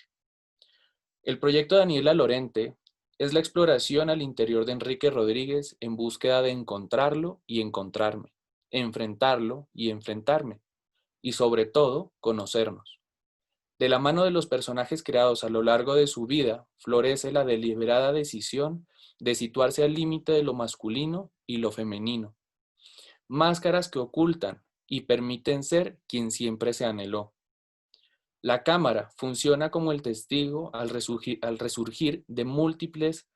El proyecto de Daniela Lorente es la exploración al interior de Enrique Rodríguez en búsqueda de encontrarlo y encontrarme, enfrentarlo y enfrentarme, y sobre todo, conocernos. De la mano de los personajes creados a lo largo de su vida, florece la deliberada decisión de situarse al límite de lo masculino y lo femenino. Máscaras que ocultan y permiten ser quien siempre se anheló. La cámara funciona como el testigo al resurgir de múltiples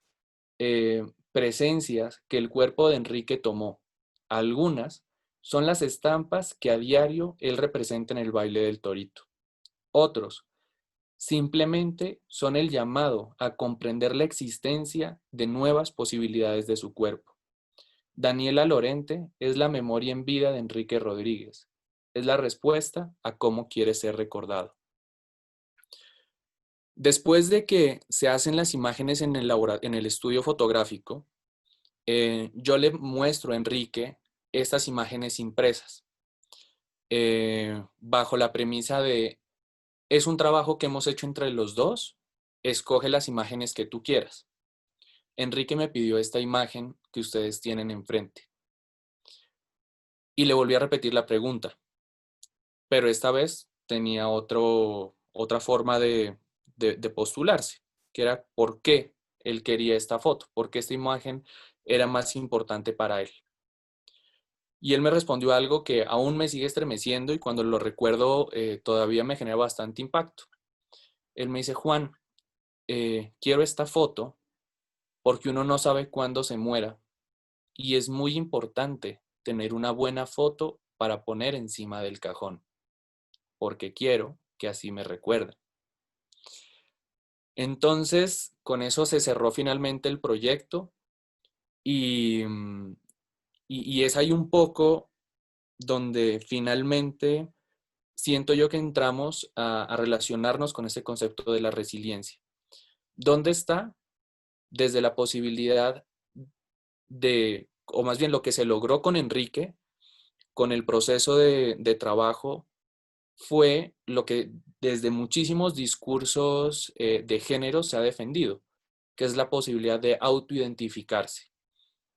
presencias que el cuerpo de Enrique tomó. Algunas son las estampas que a diario él representa en el baile del torito. Otros simplemente son el llamado a comprender la existencia de nuevas posibilidades de su cuerpo. Daniela Lorente es la memoria en vida de Enrique Rodríguez. Es la respuesta a cómo quiere ser recordado. Después de que se hacen las imágenes en el estudio fotográfico, yo le muestro a Enrique estas imágenes impresas, bajo la premisa de, es un trabajo que hemos hecho entre los dos, escoge las imágenes que tú quieras. Enrique me pidió esta imagen que ustedes tienen enfrente. Y le volví a repetir la pregunta, pero esta vez tenía otra forma de postularse, que era por qué él quería esta foto, por qué esta imagen era más importante para él. Y él me respondió algo que aún me sigue estremeciendo y cuando lo recuerdo todavía me genera bastante impacto. Él me dice, Juan, quiero esta foto porque uno no sabe cuándo se muera y es muy importante tener una buena foto para poner encima del cajón, porque quiero que así me recuerden. Entonces, con eso se cerró finalmente el proyecto y, y es ahí un poco donde finalmente siento yo que entramos a relacionarnos con ese concepto de la resiliencia. ¿Dónde está? Desde la posibilidad de, o más bien lo que se logró con Enrique, con el proceso de trabajo, fue lo que desde muchísimos discursos de género se ha defendido, que es la posibilidad de autoidentificarse.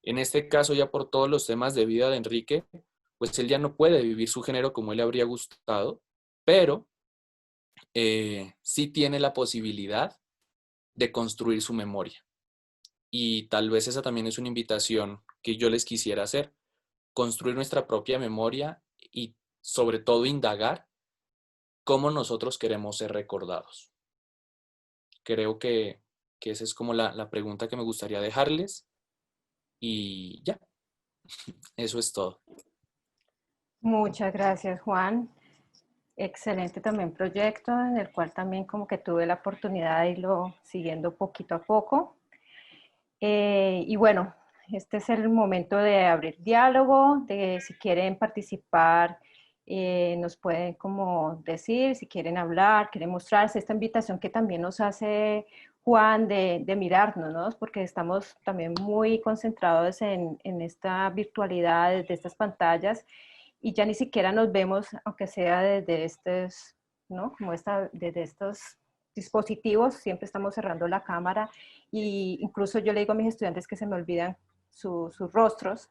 En este caso, ya por todos los temas de vida de Enrique, pues él ya no puede vivir su género como él le habría gustado, pero sí tiene la posibilidad de construir su memoria. Y tal vez esa también es una invitación que yo les quisiera hacer, construir nuestra propia memoria y sobre todo indagar cómo nosotros queremos ser recordados. Creo que esa es como la pregunta que me gustaría dejarles y ya, eso es todo. Muchas gracias, Juan. Excelente también proyecto en el cual también como que tuve la oportunidad de irlo siguiendo poquito a poco. Y bueno, este es el momento de abrir diálogo, de si quieren participar, nos pueden como decir, si quieren hablar, quieren mostrarse, esta invitación que también nos hace Juan de mirarnos, ¿no? Porque estamos también muy concentrados en esta virtualidad, desde estas pantallas, y ya ni siquiera nos vemos, aunque sea desde estos, ¿no? Como desde estos dispositivos, siempre estamos cerrando la cámara y incluso yo le digo a mis estudiantes que se me olvidan sus rostros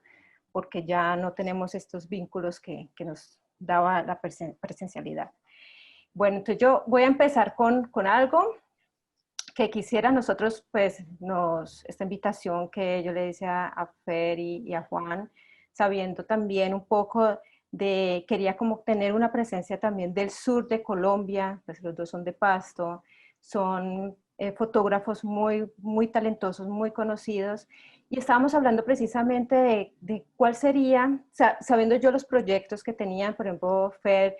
porque ya no tenemos estos vínculos que nos daba la presencialidad. Bueno, entonces yo voy a empezar con algo que quisiera nosotros, pues, esta invitación que yo le decía a Fer y a Juan, sabiendo también un poco quería como tener una presencia también del sur de Colombia, pues los dos son de Pasto, son fotógrafos muy, muy talentosos, muy conocidos, y estábamos hablando precisamente de cuál sería, sabiendo yo los proyectos que tenían, por ejemplo, Fer,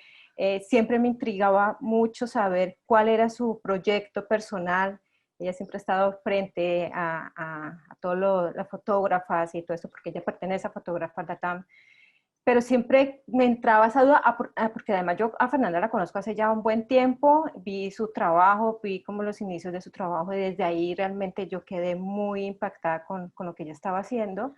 siempre me intrigaba mucho saber cuál era su proyecto personal. Ella siempre ha estado frente a todas las fotógrafas y todo eso, porque ella pertenece a Fotógrafas Latam. Pero siempre me entraba esa duda, porque además yo a Fernanda la conozco hace ya un buen tiempo, vi su trabajo, vi como los inicios de su trabajo y desde ahí realmente yo quedé muy impactada con lo que ella estaba haciendo.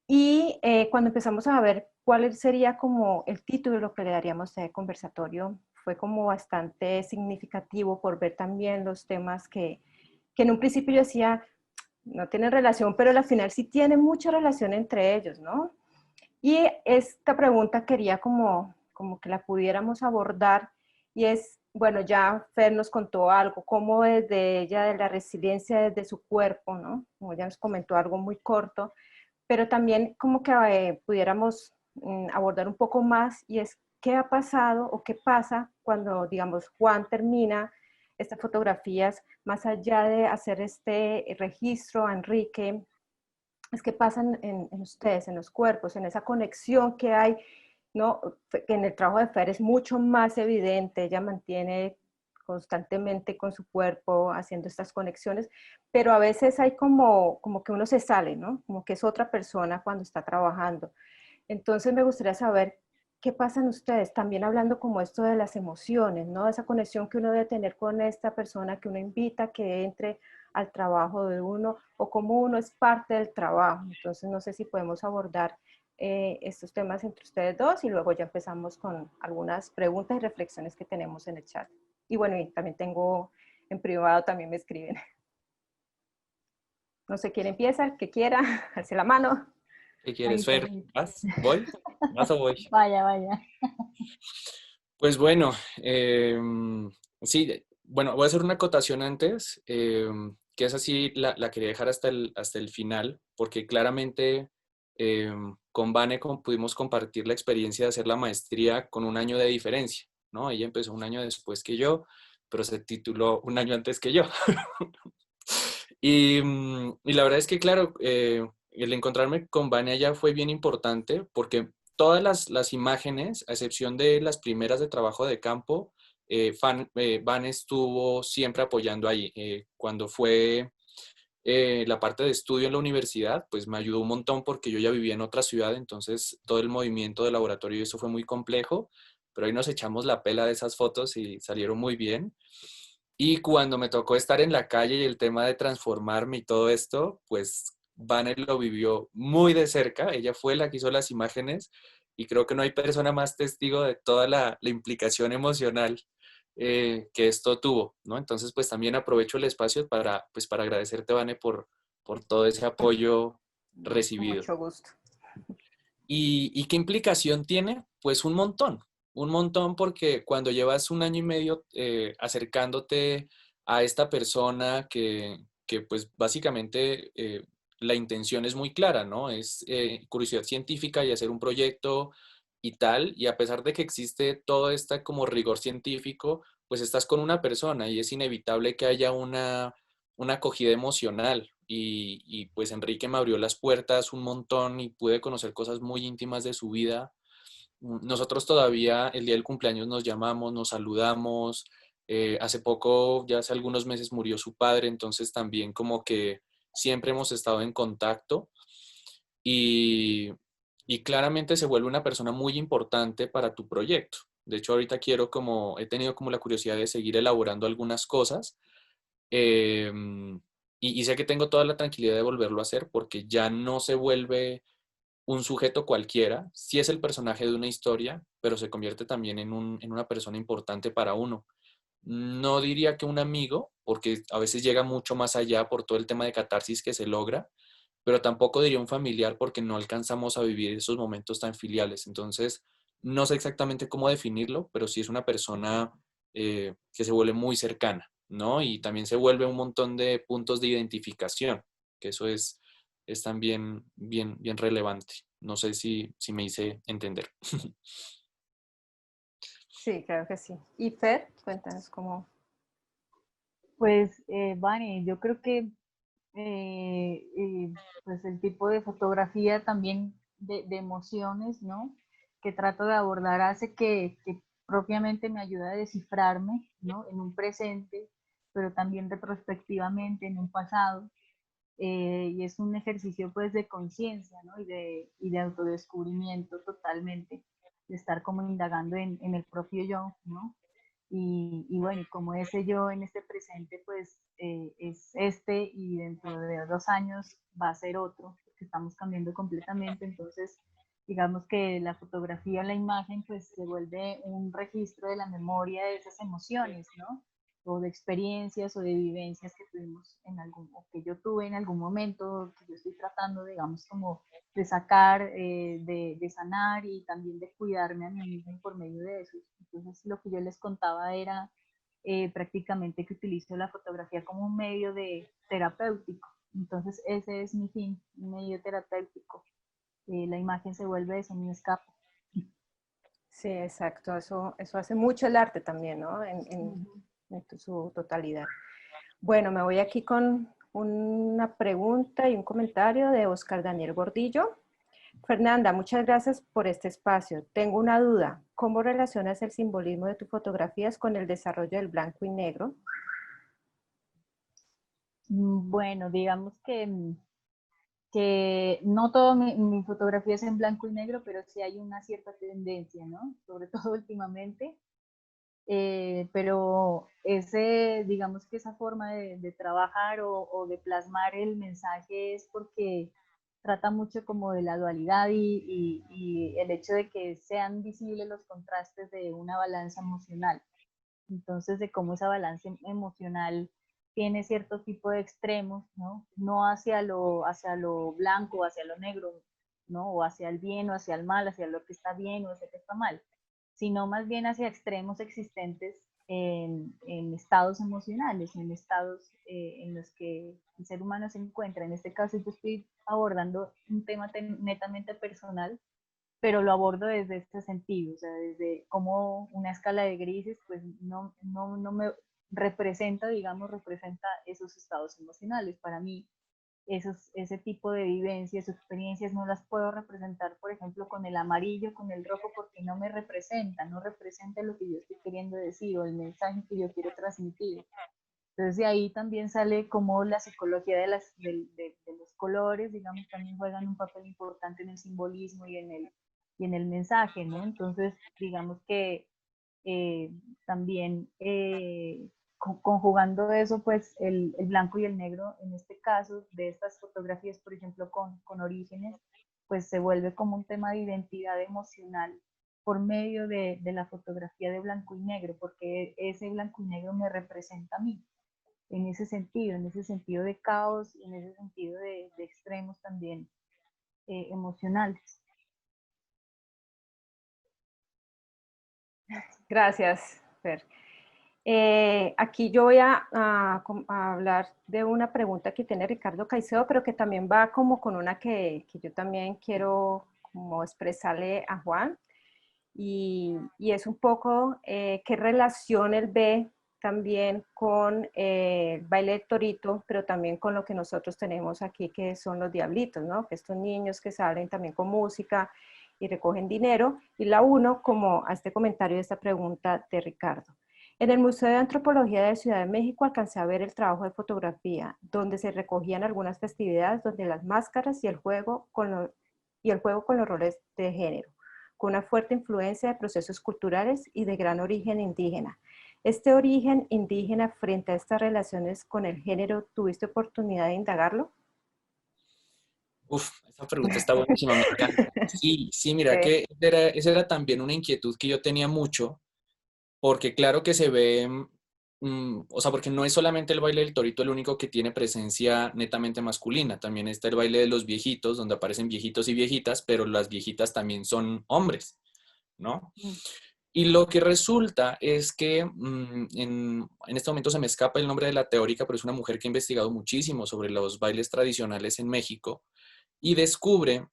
Y cuando empezamos a ver cuál sería como el título de lo que le daríamos a este conversatorio, fue como bastante significativo por ver también los temas que en un principio yo decía, no tienen relación, pero al final sí tienen mucha relación entre ellos, ¿no? Y esta pregunta quería como que la pudiéramos abordar y es, bueno, ya Fer nos contó algo, cómo desde ella, de la resiliencia desde su cuerpo, ¿no? Como ella nos comentó algo muy corto, pero también como que pudiéramos abordar un poco más y es qué ha pasado o qué pasa cuando, digamos, Juan termina estas fotografías, más allá de hacer este registro a Enrique, es que pasa en ustedes, en los cuerpos, en esa conexión que hay, ¿no? Que en el trabajo de Fer es mucho más evidente, ella mantiene constantemente con su cuerpo haciendo estas conexiones, pero a veces hay como que uno se sale, ¿no? Como que es otra persona cuando está trabajando. Entonces me gustaría saber qué pasa en ustedes, también hablando como esto de las emociones, ¿no? Esa conexión que uno debe tener con esta persona que uno invita que entre al trabajo de uno o cómo uno es parte del trabajo. Entonces no sé si podemos abordar estos temas entre ustedes dos y luego ya empezamos con algunas preguntas y reflexiones que tenemos en el chat. Y bueno, y también tengo en privado, también me escriben. No sé quién empieza, el que quiera, hace la mano. ¿Qué quieres, Ahí, Fer? ¿Vas? ¿Voy? ¿Vas o voy? vaya, vaya. Pues bueno, sí, bueno, voy a hacer una acotación antes, que es así, la quería dejar hasta el final, porque claramente con Vane pudimos compartir la experiencia de hacer la maestría con un año de diferencia, ¿no? Ella empezó un año después que yo, pero se tituló un año antes que yo. Y la verdad es que, claro, el encontrarme con Vane allá fue bien importante porque todas las imágenes, a excepción de las primeras de trabajo de campo, Van estuvo siempre apoyando ahí. Cuando fue la parte de estudio en la universidad, pues me ayudó un montón porque yo ya vivía en otra ciudad, entonces todo el movimiento de laboratorio y eso fue muy complejo, pero ahí nos echamos la pela de esas fotos y salieron muy bien. Y cuando me tocó estar en la calle y el tema de transformarme y todo esto, pues Vanel lo vivió muy de cerca. Ella fue la que hizo las imágenes y creo que no hay persona más testigo de toda la implicación emocional que esto tuvo, ¿no? Entonces, pues también aprovecho el espacio pues, para agradecerte, Vane, por todo ese apoyo Con recibido. mucho gusto. ¿Y qué implicación tiene? Pues un montón porque cuando llevas un año y medio acercándote a esta persona que pues básicamente la intención es muy clara, ¿no? Es curiosidad científica y hacer un proyecto y tal, y a pesar de que existe todo este como rigor científico, pues estás con una persona y es inevitable que haya una acogida emocional y pues Enrique me abrió las puertas un montón y pude conocer cosas muy íntimas de su vida. Nosotros todavía el día del cumpleaños nos llamamos, nos saludamos. Hace poco, ya hace algunos meses murió su padre, entonces también como que siempre hemos estado en contacto y, y claramente se vuelve una persona muy importante para tu proyecto. De hecho, ahorita he tenido como la curiosidad de seguir elaborando algunas cosas. Eh, y sé que tengo toda la tranquilidad de volverlo a hacer porque ya no se vuelve un sujeto cualquiera, sí es el personaje de una historia, pero se convierte también en una persona importante para uno. No diría que un amigo, porque a veces llega mucho más allá por todo el tema de catarsis que se logra, pero tampoco diría un familiar porque no alcanzamos a vivir esos momentos tan filiales. Entonces, no sé exactamente cómo definirlo, pero sí es una persona que se vuelve muy cercana, ¿no? Y también se vuelve un montón de puntos de identificación, que eso es también bien relevante. No sé si me hice entender. Sí, creo que sí. Y Fer, cuéntanos cómo. Pues, Vane, yo creo que eh, eh, pues el tipo de fotografía también de emociones, ¿no? Que trato de abordar hace que propiamente me ayuda a descifrarme, ¿no? En un presente, pero también retrospectivamente en un pasado. Y es un ejercicio pues de conciencia, ¿no? Y de autodescubrimiento totalmente, de estar como indagando en el propio yo, ¿no? Y bueno, como ese yo en este presente pues es este y dentro de 2 años va a ser otro, porque estamos cambiando completamente, entonces digamos que la fotografía, la imagen pues se vuelve un registro de la memoria de esas emociones, ¿no? O de experiencias o de vivencias que tuvimos o que yo tuve en algún momento, que yo estoy tratando, digamos, como de sacar, de sanar y también de cuidarme a mí misma por medio de eso. Entonces, lo que yo les contaba era prácticamente que utilizo la fotografía como un medio de terapéutico. Entonces, ese es mi fin, un medio terapéutico. La imagen se vuelve eso, mi escape. Sí, exacto. Eso hace mucho el arte también, ¿no? Uh-huh. En su totalidad. Bueno, me voy aquí con una pregunta y un comentario de Oscar Daniel Gordillo. Fernanda, muchas gracias por este espacio. Tengo una duda. ¿Cómo relacionas el simbolismo de tus fotografías con el desarrollo del blanco y negro? Bueno, digamos que no todo mi fotografía es en blanco y negro, pero sí hay una cierta tendencia, ¿no? Sobre todo últimamente. Pero digamos que esa forma de trabajar o de plasmar el mensaje es porque trata mucho como de la dualidad y el hecho de que sean visibles los contrastes de una balanza emocional. Entonces, de cómo esa balanza emocional tiene cierto tipo de extremos, ¿no? No hacia lo blanco, hacia lo negro, ¿no? O hacia el bien o hacia el mal, hacia lo que está bien o hacia lo que está mal, sino más bien hacia extremos existentes en estados emocionales, en estados en los que el ser humano se encuentra. En este caso, yo estoy abordando un tema netamente personal, pero lo abordo desde este sentido, o sea, desde cómo una escala de grises, pues no me representa, digamos, representa esos estados emocionales. Para mí, ese tipo de vivencias, experiencias, no las puedo representar, por ejemplo, con el amarillo, con el rojo, porque no me representa, no representa lo que yo estoy queriendo decir o el mensaje que yo quiero transmitir. Entonces de ahí también sale como la psicología de los colores, digamos, también juegan un papel importante en el simbolismo y en el mensaje, ¿no? Entonces, digamos que eh, también conjugando eso, pues el blanco y el negro, en este caso, de estas fotografías, por ejemplo, con Orígenes, pues se vuelve como un tema de identidad emocional por medio de la fotografía de blanco y negro, porque ese blanco y negro me representa a mí en ese sentido de caos, en ese sentido de extremos también emocionales. Gracias, Fer. Aquí yo voy a hablar de una pregunta que tiene Ricardo Caicedo, pero que también va como con una que yo también quiero como expresarle a Juan, y es un poco qué relación él ve también con el baile del torito, pero también con lo que nosotros tenemos aquí, que son los diablitos, ¿no? Que estos niños que salen también con música y recogen dinero, y la uno como a este comentario de esta pregunta de Ricardo. En el Museo de Antropología de Ciudad de México alcancé a ver el trabajo de fotografía, donde se recogían algunas festividades donde las máscaras y el juego con los roles de género, con una fuerte influencia de procesos culturales y de gran origen indígena. ¿Este origen indígena frente a estas relaciones con el género, tuviste oportunidad de indagarlo? Uf, esa pregunta está buenísima, me encanta. Sí, sí, mira Sí. que esa era también una inquietud que yo tenía mucho, porque claro que se ve, o sea, porque no es solamente el baile del torito el único que tiene presencia netamente masculina, también está el baile de los viejitos, donde aparecen viejitos y viejitas, pero las viejitas también son hombres, ¿no? Mm. Y lo que resulta es que en este momento se me escapa el nombre de la teórica, pero es una mujer que ha investigado muchísimo sobre los bailes tradicionales en México y descubre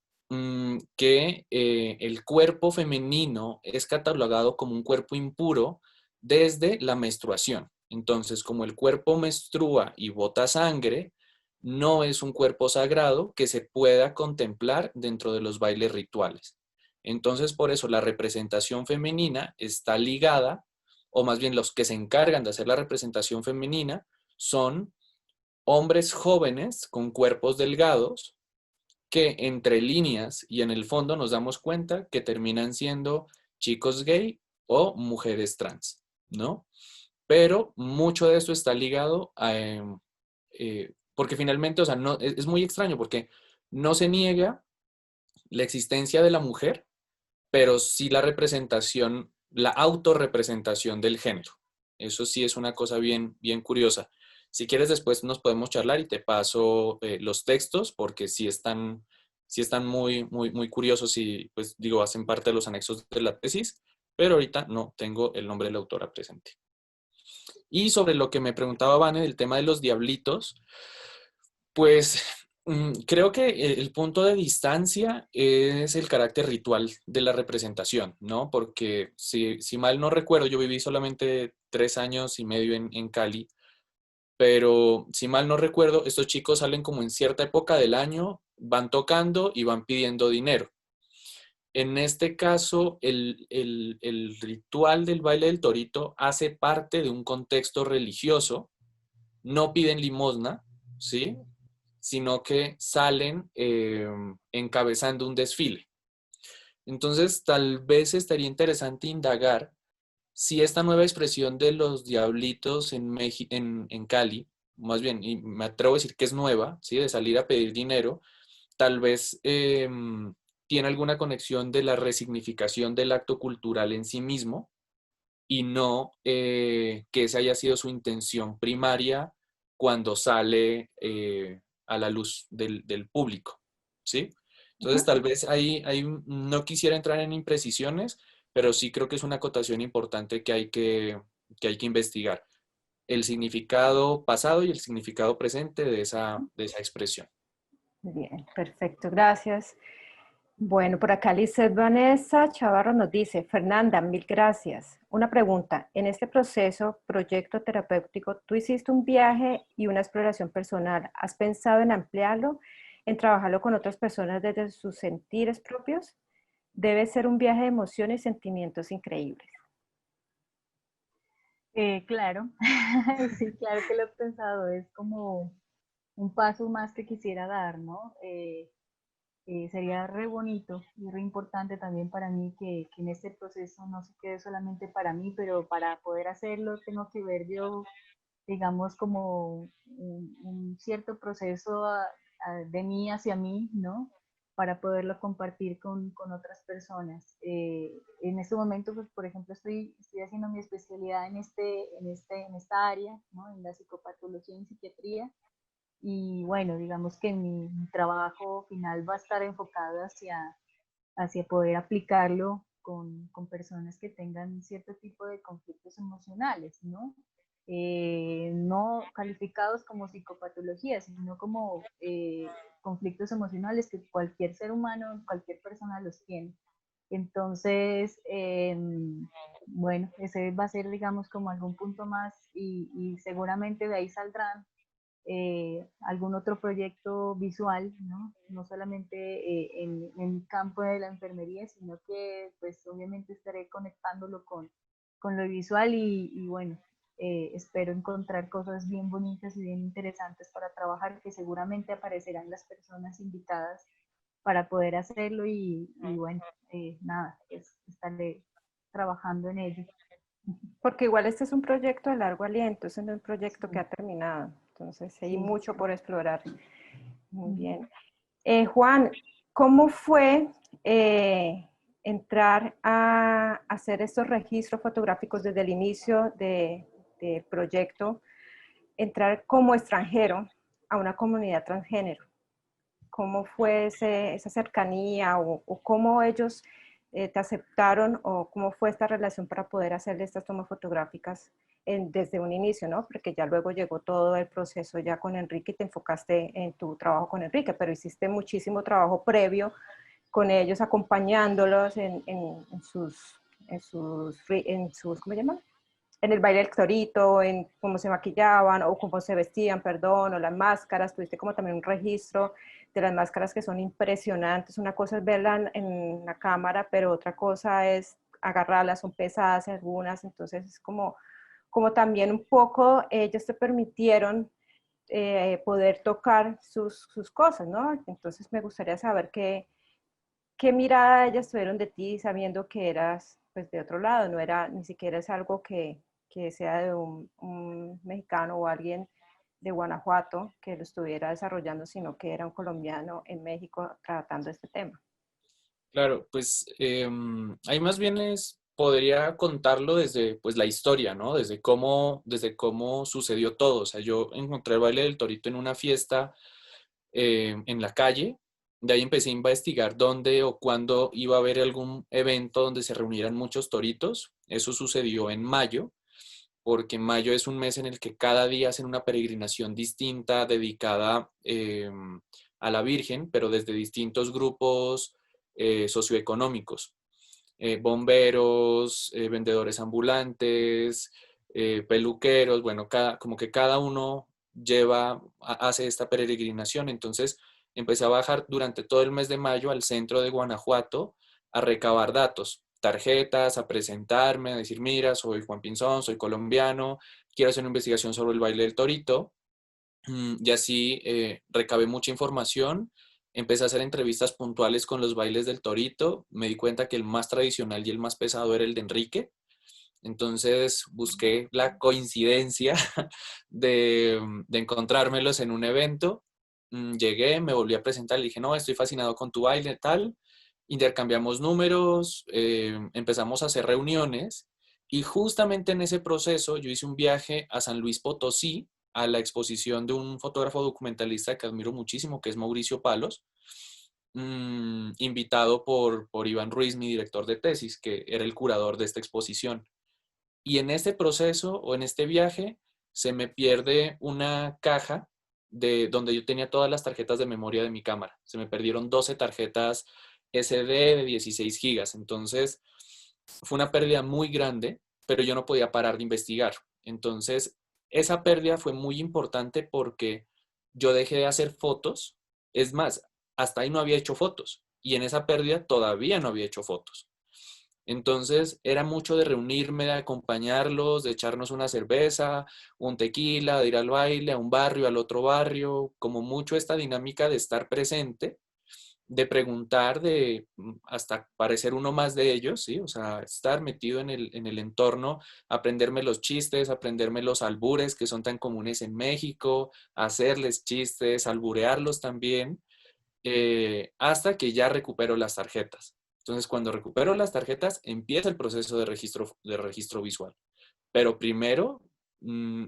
que el cuerpo femenino es catalogado como un cuerpo impuro desde la menstruación. Entonces, como el cuerpo menstrua y bota sangre, no es un cuerpo sagrado que se pueda contemplar dentro de los bailes rituales. Entonces, por eso la representación femenina está ligada, o más bien los que se encargan de hacer la representación femenina son hombres jóvenes con cuerpos delgados que entre líneas y en el fondo nos damos cuenta que terminan siendo chicos gay o mujeres trans, ¿no? Pero mucho de esto está ligado a, porque finalmente, o sea, no, es muy extraño porque no se niega la existencia de la mujer, pero sí la representación, la autorrepresentación del género. Eso sí es una cosa bien, bien curiosa. Si quieres, después nos podemos charlar y te paso los textos, porque sí están muy, muy, muy curiosos y, pues, digo, hacen parte de los anexos de la tesis, pero ahorita no tengo el nombre de la autora presente. Y sobre lo que me preguntaba Vane del tema de los diablitos, pues creo que el punto de distancia es el carácter ritual de la representación, ¿no? Porque si mal no recuerdo, yo viví solamente 3 años y medio en Cali, pero si mal no recuerdo, estos chicos salen como en cierta época del año, van tocando y van pidiendo dinero. En este caso, el ritual del baile del torito hace parte de un contexto religioso, no piden limosna, ¿sí? Sino que salen encabezando un desfile. Entonces, tal vez estaría interesante indagar si esta nueva expresión de los diablitos en Cali, más bien, y me atrevo a decir que es nueva, ¿sí? De salir a pedir dinero, tal vez tiene alguna conexión de la resignificación del acto cultural en sí mismo y no que esa haya sido su intención primaria cuando sale a la luz del público, ¿sí? Entonces, tal vez ahí no quisiera entrar en imprecisiones, pero sí creo que es una acotación importante que hay que investigar. El significado pasado y el significado presente de esa expresión. Bien, perfecto, gracias. Bueno, por acá Lizeth Vanessa Chavarro nos dice, Fernanda, mil gracias. Una pregunta, en este proceso, proyecto terapéutico, tú hiciste un viaje y una exploración personal. ¿Has pensado en ampliarlo, en trabajarlo con otras personas desde sus sentires propios? Debe ser un viaje de emociones y sentimientos increíbles. Claro, sí, claro que lo he pensado, es como un paso más que quisiera dar, ¿no? Sería re bonito y re importante también para mí que en este proceso no se quede solamente para mí, pero para poder hacerlo tengo que ver yo, digamos, como un cierto proceso de mí hacia mí, ¿no? Para poderlo compartir con otras personas. En este momento, pues, por ejemplo, estoy haciendo mi especialidad en esta área, ¿no? En la psicopatología y psiquiatría. Y bueno, digamos que mi trabajo final va a estar enfocado hacia poder aplicarlo con personas que tengan cierto tipo de conflictos emocionales, ¿no? No calificados como psicopatologías, sino como conflictos emocionales que cualquier ser humano, cualquier persona los tiene. Entonces, bueno, ese va a ser, digamos, como algún punto más y seguramente de ahí saldrán algún otro proyecto visual, ¿no? No solamente en el campo de la enfermería, sino que pues obviamente estaré conectándolo con lo visual y bueno, espero encontrar cosas bien bonitas y bien interesantes para trabajar que seguramente aparecerán las personas invitadas para poder hacerlo y bueno, nada, pues estaré trabajando en ello. Porque igual este es un proyecto de largo aliento, es un proyecto que Sí, ha terminado, entonces hay sí, mucho sí. por explorar. Muy Ujú. bien. Juan, ¿cómo fue entrar a hacer estos registros fotográficos desde el inicio del proyecto, entrar como extranjero a una comunidad transgénero? ¿Cómo fue esa cercanía o cómo ellos te aceptaron o cómo fue esta relación para poder hacerle estas tomas fotográficas desde un inicio, ¿no? Porque ya luego llegó todo el proceso ya con Enrique y te enfocaste en tu trabajo con Enrique, pero hiciste muchísimo trabajo previo con ellos, acompañándolos en sus, ¿cómo se llama? En el baile del torito, en cómo se maquillaban o cómo se vestían, perdón, o las máscaras, tuviste como también un registro de las máscaras que son impresionantes. Una cosa es verlas en la cámara, pero otra cosa es agarrarlas, son pesadas algunas, entonces es como también un poco ellos te permitieron poder tocar sus cosas, ¿no? Entonces me gustaría saber qué mirada ellas tuvieron de ti sabiendo que eras pues de otro lado, no era ni siquiera es algo que sea de un mexicano o alguien de Guanajuato que lo estuviera desarrollando, sino que era un colombiano en México tratando este tema. Claro, pues ahí más bien podría contarlo desde pues la historia, ¿no? Desde cómo sucedió todo. O sea, yo encontré el baile del torito en una fiesta en la calle. De ahí empecé a investigar dónde o cuándo iba a haber algún evento donde se reunieran muchos toritos. Eso sucedió en mayo, porque mayo es un mes en el que cada día hacen una peregrinación distinta dedicada a la Virgen, pero desde distintos grupos socioeconómicos. Bomberos, vendedores ambulantes, peluqueros, bueno, como que cada uno hace esta peregrinación. Entonces empecé a bajar durante todo el mes de mayo al centro de Guanajuato a recabar datos, tarjetas, a presentarme, a decir, mira, soy Juan Pinzón, soy colombiano, quiero hacer una investigación sobre el baile del torito. Y así recabé mucha información, empecé a hacer entrevistas puntuales con los bailes del torito, me di cuenta que el más tradicional y el más pesado era el de Enrique, entonces busqué la coincidencia de encontrármelos en un evento. Llegué, me volví a presentar, le dije, no, estoy fascinado con tu baile, tal. Intercambiamos números, empezamos a hacer reuniones y justamente en ese proceso yo hice un viaje a San Luis Potosí, a la exposición de un fotógrafo documentalista que admiro muchísimo, que es Mauricio Palos, invitado por Iván Ruiz, mi director de tesis, que era el curador de esta exposición. Y en este proceso o en este viaje se me pierde una caja de donde yo tenía todas las tarjetas de memoria de mi cámara. Se me perdieron 12 tarjetas SD de 16 gigas. Entonces, fue una pérdida muy grande, pero yo no podía parar de investigar. Entonces, esa pérdida fue muy importante porque yo dejé de hacer fotos. Es más, hasta ahí no había hecho fotos. Y en esa pérdida todavía no había hecho fotos. Entonces era mucho de reunirme, de acompañarlos, de echarnos una cerveza, un tequila, de ir al baile, a un barrio, al otro barrio, como mucho esta dinámica de estar presente, de preguntar, de hasta parecer uno más de ellos, ¿sí? O sea, estar metido en el entorno, aprenderme los chistes, aprenderme los albures que son tan comunes en México, hacerles chistes, alburearlos también hasta que ya recupero las tarjetas. Entonces, cuando recupero las tarjetas, empieza el proceso de registro visual. Pero primero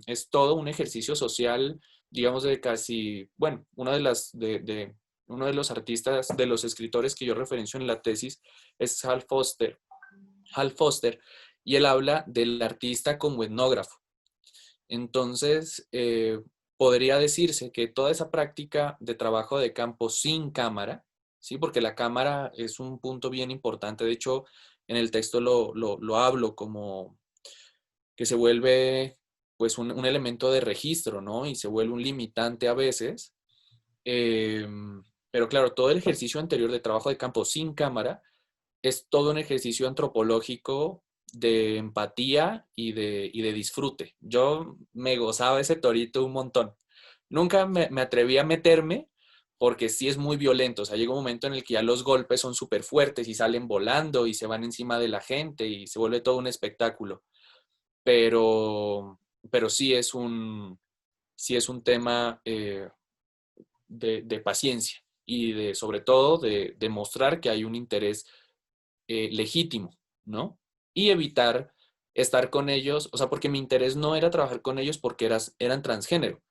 es todo un ejercicio social, digamos, de casi, bueno, uno de los artistas, de los escritores que yo referencio en la tesis es Hal Foster. Hal Foster, y él habla del artista como etnógrafo. Entonces, podría decirse que toda esa práctica de trabajo de campo sin cámara, ¿sí? Porque la cámara es un punto bien importante. De hecho, en el texto lo hablo como que se vuelve pues un elemento de registro, ¿no? Y se vuelve un limitante a veces. Eh, pero claro, todo el ejercicio anterior de trabajo de campo sin cámara es todo un ejercicio antropológico de empatía y de disfrute. Yo me gozaba ese torito un montón. Nunca me atreví a meterme porque sí es muy violento. O sea, llega un momento en el que ya los golpes son súper fuertes y salen volando y se van encima de la gente y se vuelve todo un espectáculo. Pero, pero sí es un tema de paciencia y de, sobre todo, de demostrar que hay un interés legítimo, ¿no? Y evitar estar con ellos, o sea, porque mi interés no era trabajar con ellos porque eran transgénero.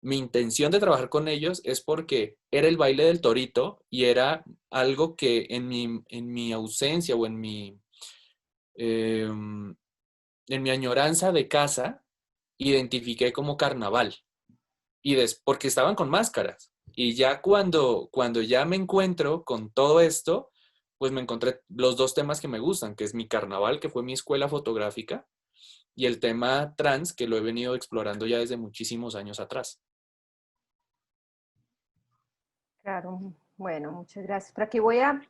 Mi intención de trabajar con ellos es porque era el baile del torito y era algo que en mi ausencia o en mi añoranza de casa identifiqué como carnaval. Porque estaban con máscaras. Y ya cuando ya me encuentro con todo esto, pues me encontré los dos temas que me gustan, que es mi carnaval, que fue mi escuela fotográfica, y el tema trans, que lo he venido explorando ya desde muchísimos años atrás. Claro, bueno, muchas gracias. Por aquí voy a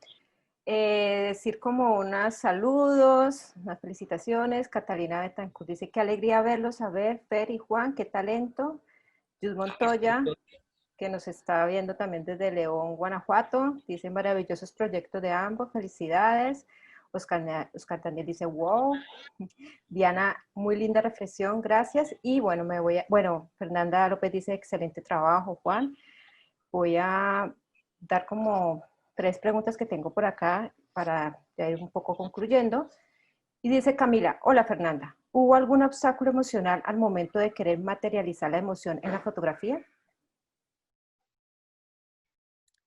decir como unos saludos, unas felicitaciones. Catalina Betancourt dice, qué alegría verlos, a ver, Fer y Juan, qué talento. Yus Montoya, que nos está viendo también desde León, Guanajuato, dice maravillosos proyectos de ambos, felicidades. Oscar Daniel dice, wow. Diana, muy linda reflexión, gracias. Y bueno, bueno, Fernanda López dice, excelente trabajo, Juan. Voy a dar como 3 preguntas que tengo por acá para ya ir un poco concluyendo. Y dice Camila, hola Fernanda, ¿hubo algún obstáculo emocional al momento de querer materializar la emoción en la fotografía?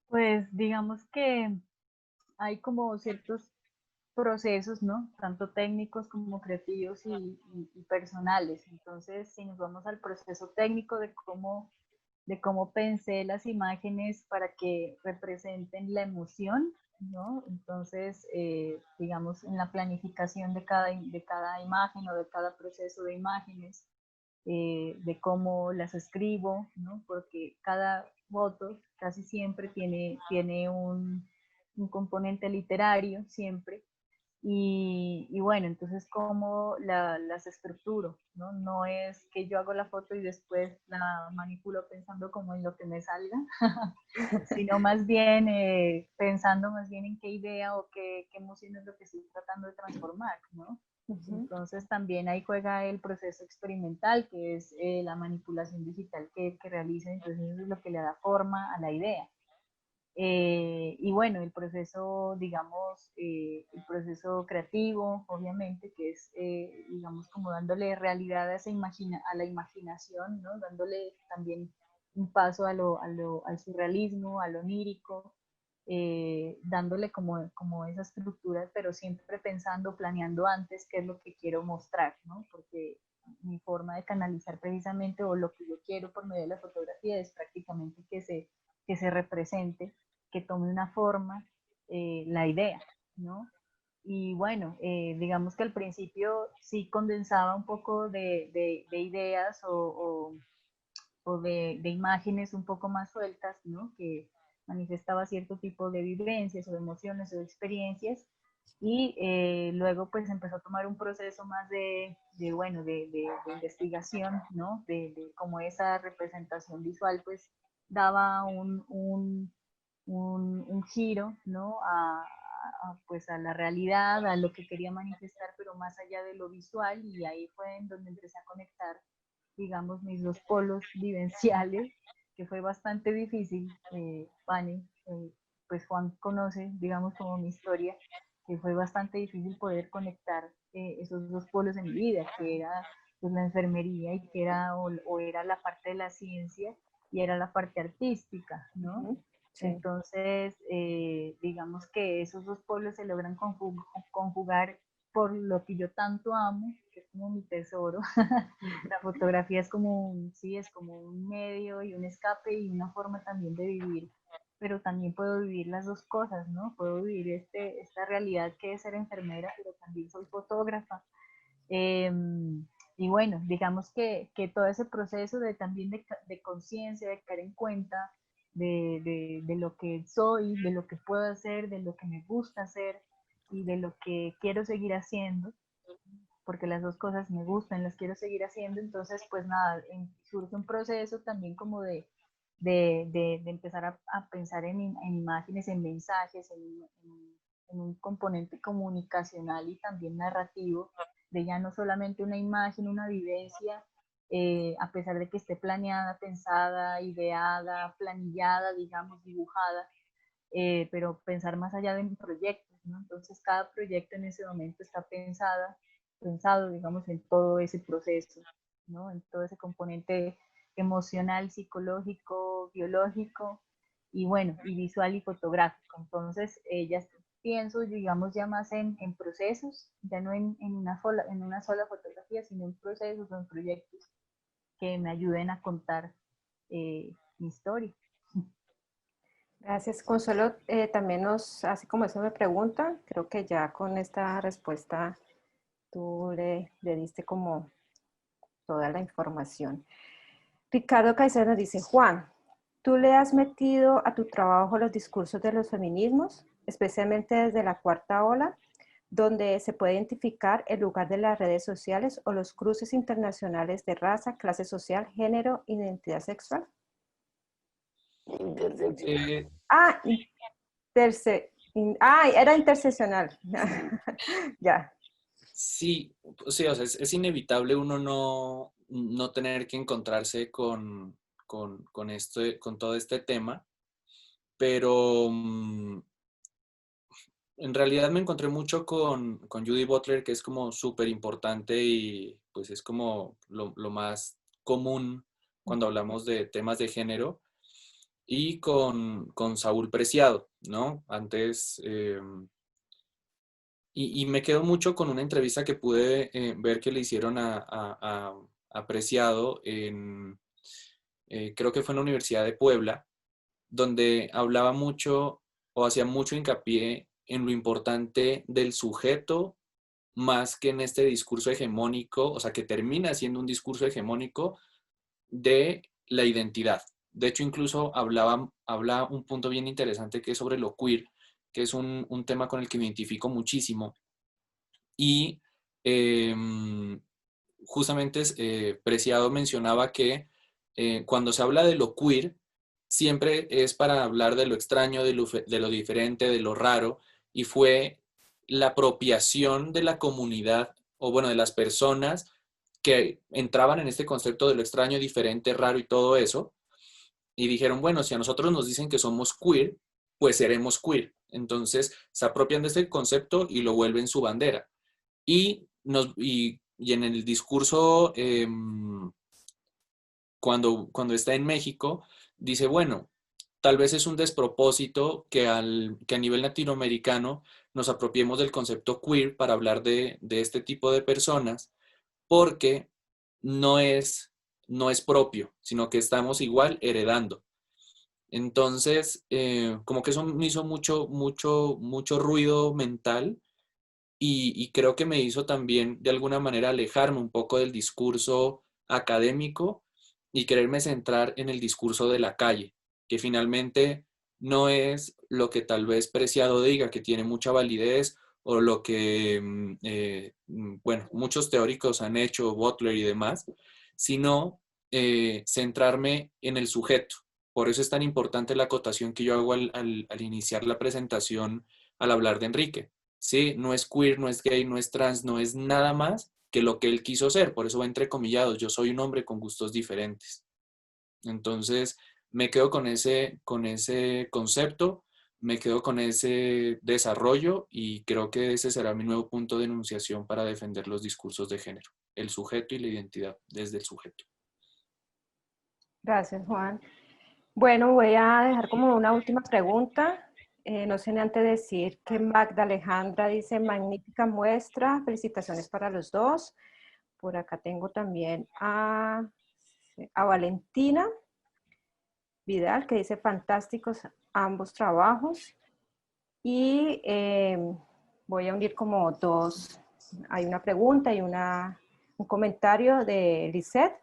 Pues digamos que hay como ciertos procesos, ¿no? Tanto técnicos como creativos y personales. Entonces, si nos vamos al proceso técnico de cómo pensé las imágenes para que representen la emoción, ¿no? Entonces, digamos, en la planificación de cada imagen o de cada proceso de imágenes, de cómo las escribo, ¿no? Porque cada foto casi siempre tiene un componente literario, siempre, y bueno, entonces cómo las estructuro, ¿no? No es que yo hago la foto y después la manipulo pensando como en lo que me salga, sino más bien pensando más bien en qué idea o qué emoción es lo que estoy tratando de transformar, ¿no? Entonces también ahí juega el proceso experimental, que es la manipulación digital que realiza, entonces eso es lo que le da forma a la idea. Y bueno, el proceso, digamos, el proceso creativo, obviamente, que es, digamos, como dándole realidad a, a la imaginación, ¿no? Dándole también un paso al surrealismo, a lo onírico, dándole como esa estructura, pero siempre pensando, planeando antes qué es lo que quiero mostrar, ¿no? Porque mi forma de canalizar precisamente o lo que yo quiero por medio de la fotografía es prácticamente que se represente, que tome una forma la idea, ¿no? Y bueno, digamos que al principio sí condensaba un poco de ideas o de imágenes un poco más sueltas, ¿no? Que manifestaba cierto tipo de vivencias o emociones o experiencias. Y luego pues empezó a tomar un proceso más bueno, de investigación, ¿no? De cómo esa representación visual pues daba un giro, ¿no? Pues a la realidad, a lo que quería manifestar, pero más allá de lo visual, y ahí fue en donde empecé a conectar, digamos, mis dos polos vivenciales, que fue bastante difícil, Vane, pues Juan conoce, digamos, como mi historia, que fue bastante difícil poder conectar esos dos polos en mi vida, que era pues, la enfermería y que era, o era la parte de la ciencia y era la parte artística, ¿no? Sí. Entonces, digamos que esos dos polos se logran conjugar por lo que yo tanto amo, que es como mi tesoro. La fotografía es como sí, es como un medio y un escape y una forma también de vivir, pero también puedo vivir las dos cosas, ¿no? Puedo vivir esta realidad que es ser enfermera, pero también soy fotógrafa. Eh, y bueno, digamos que todo ese proceso de también de conciencia, de caer en cuenta de lo que soy, de lo que puedo hacer, de lo que me gusta hacer y de lo que quiero seguir haciendo, porque las dos cosas me gustan, las quiero seguir haciendo, entonces pues nada, surge un proceso también como de empezar a pensar en imágenes, en mensajes, en un componente comunicacional y también narrativo, de ya no solamente una imagen, una vivencia, a pesar de que esté planeada, pensada, ideada, planillada, digamos, dibujada, pero pensar más allá de proyectos, ¿no? Entonces cada proyecto en ese momento está pensado, digamos, en todo ese proceso, ¿no? En todo ese componente emocional, psicológico, biológico y bueno, y visual y fotográfico. Entonces, ya pienso, digamos, ya más en procesos, ya no en una sola fotografía, sino en procesos o en proyectos que me ayuden a contar mi historia. Gracias, Consuelo. También así como eso me pregunta, creo que ya con esta respuesta tú le diste como toda la información. Ricardo Caicedo nos dice, Juan, ¿tú le has metido a tu trabajo los discursos de los feminismos, especialmente desde la cuarta ola, donde se puede identificar el lugar de las redes sociales o los cruces internacionales de raza, clase social, género, identidad sexual? Eh, Ah, era interseccional. Ya. sí, sí, o sea, es inevitable uno no tener que encontrarse con todo este tema, pero en realidad me encontré mucho con Judy Butler, que es como súper importante y pues es como lo más común cuando hablamos de temas de género, y con Saúl Preciado, ¿no? Antes, y me quedo mucho con una entrevista que pude ver que le hicieron a Preciado creo que fue en la Universidad de Puebla, donde hablaba mucho o hacía mucho hincapié en lo importante del sujeto más que en este discurso hegemónico, o sea, que termina siendo un discurso hegemónico de la identidad. De hecho, incluso habla un punto bien interesante que es sobre lo queer, que es un tema con el que me identifico muchísimo. Y eh, justamente Preciado mencionaba que cuando se habla de lo queer, siempre es para hablar de lo extraño, de lo diferente, de lo raro, y fue la apropiación de la comunidad, o bueno, de las personas que entraban en este concepto de lo extraño, diferente, raro y todo eso, y dijeron, bueno, si a nosotros nos dicen que somos queer, pues seremos queer. Entonces se apropian de este concepto y lo vuelven su bandera. Y en el discurso, cuando está en México, dice, bueno, tal vez es un despropósito que a nivel latinoamericano nos apropiemos del concepto queer para hablar de este tipo de personas, porque no es, no es propio, sino que estamos igual heredando. Entonces, como que eso me hizo mucho ruido mental y creo que me hizo también de alguna manera alejarme un poco del discurso académico y quererme centrar en el discurso de la calle, que finalmente no es lo que tal vez Preciado diga, que tiene mucha validez, o lo que, bueno, muchos teóricos han hecho, Butler y demás, sino centrarme en el sujeto. Por eso es tan importante la acotación que yo hago al iniciar la presentación al hablar de Enrique. ¿Sí? No es queer, no es gay, no es trans, no es nada más que lo que él quiso ser. Por eso va entrecomillado, yo soy un hombre con gustos diferentes. Entonces, me quedo con ese concepto, me quedo con ese desarrollo y creo que ese será mi nuevo punto de enunciación para defender los discursos de género, el sujeto y la identidad desde el sujeto. Gracias, Juan. Bueno, voy a dejar como una última pregunta. No sin antes decir que Magda Alejandra dice, magnífica muestra, felicitaciones para los dos. Por acá tengo también a Valentina Vidal, que dice, fantásticos ambos trabajos. Y voy a unir como dos, hay una pregunta y un comentario de Lisette,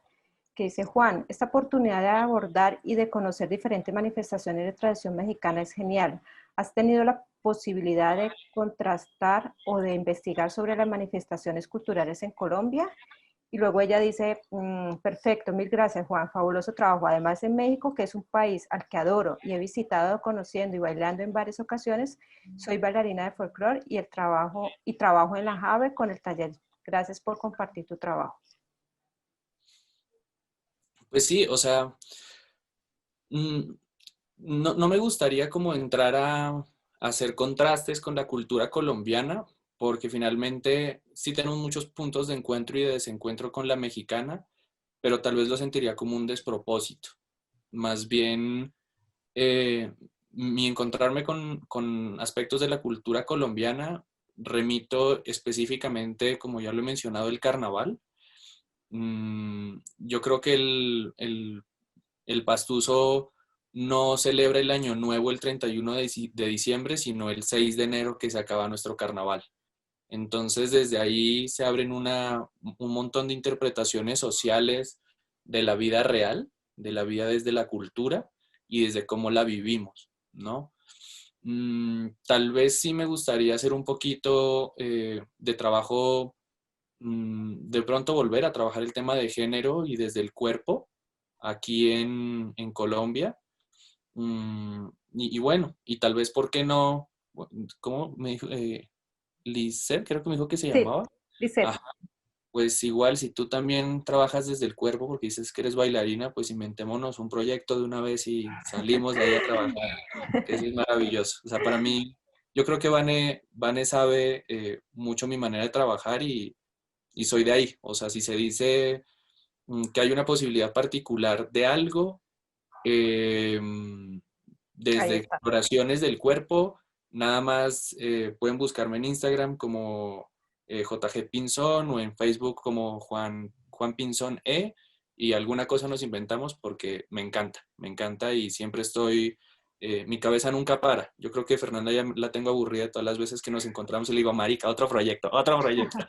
que dice, Juan, esta oportunidad de abordar y de conocer diferentes manifestaciones de tradición mexicana es genial. ¿Has tenido la posibilidad de contrastar o de investigar sobre las manifestaciones culturales en Colombia? Y luego ella dice, perfecto, mil gracias, Juan, fabuloso trabajo. Además, en México, que es un país al que adoro y he visitado, conociendo y bailando en varias ocasiones, soy bailarina de folclore y trabajo en la JAVE con el taller. Gracias por compartir tu trabajo. Pues sí, o sea, no me gustaría como entrar a hacer contrastes con la cultura colombiana, porque finalmente sí tenemos muchos puntos de encuentro y de desencuentro con la mexicana, pero tal vez lo sentiría como un despropósito. Más bien, mi encontrarme con aspectos de la cultura colombiana, remito específicamente, como ya lo he mencionado, el carnaval. Yo creo que el pastuso no celebra el año nuevo el 31 de diciembre, sino el 6 de enero que se acaba nuestro carnaval. Entonces, desde ahí se abren un montón de interpretaciones sociales de la vida real, de la vida desde la cultura y desde cómo la vivimos, ¿no? Tal vez sí me gustaría hacer un poquito de trabajo, de pronto volver a trabajar el tema de género y desde el cuerpo aquí en Colombia. Y bueno, y tal vez, ¿por qué no? ¿Cómo me dijo? Lisset, creo que me dijo que se Sí, llamaba. Lisette. Ajá, pues igual, si tú también trabajas desde el cuerpo, porque dices que eres bailarina, pues inventémonos un proyecto de una vez y salimos de ahí a trabajar, que eso es maravilloso. O sea, para mí, yo creo que Vane sabe mucho mi manera de trabajar y soy de ahí. O sea, si se dice que hay una posibilidad particular de algo, eh, Ahí desde está. exploraciones del cuerpo, nada más pueden buscarme en Instagram como JG Pinzón o en Facebook como Juan Pinzón y alguna cosa nos inventamos porque me encanta y siempre estoy, mi cabeza nunca para. Yo creo que Fernanda ya la tengo aburrida todas las veces que nos encontramos y le digo, marica, otro proyecto, otro proyecto.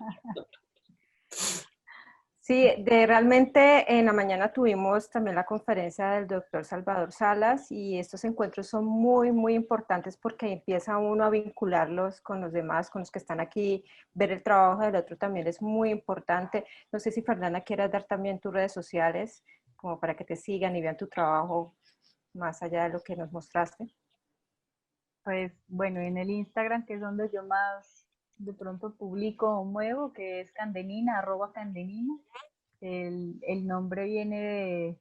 Sí, realmente en la mañana tuvimos también la conferencia del doctor Salvador Salas y estos encuentros son muy, muy importantes porque empieza uno a vincularlos con los demás, con los que están aquí, ver el trabajo del otro también es muy importante. No sé si Fernanda quieras dar también tus redes sociales como para que te sigan y vean tu trabajo más allá de lo que nos mostraste. Pues bueno, en el Instagram, que es donde yo más de pronto publico o muevo, que es Candenina, @Candenina. El nombre viene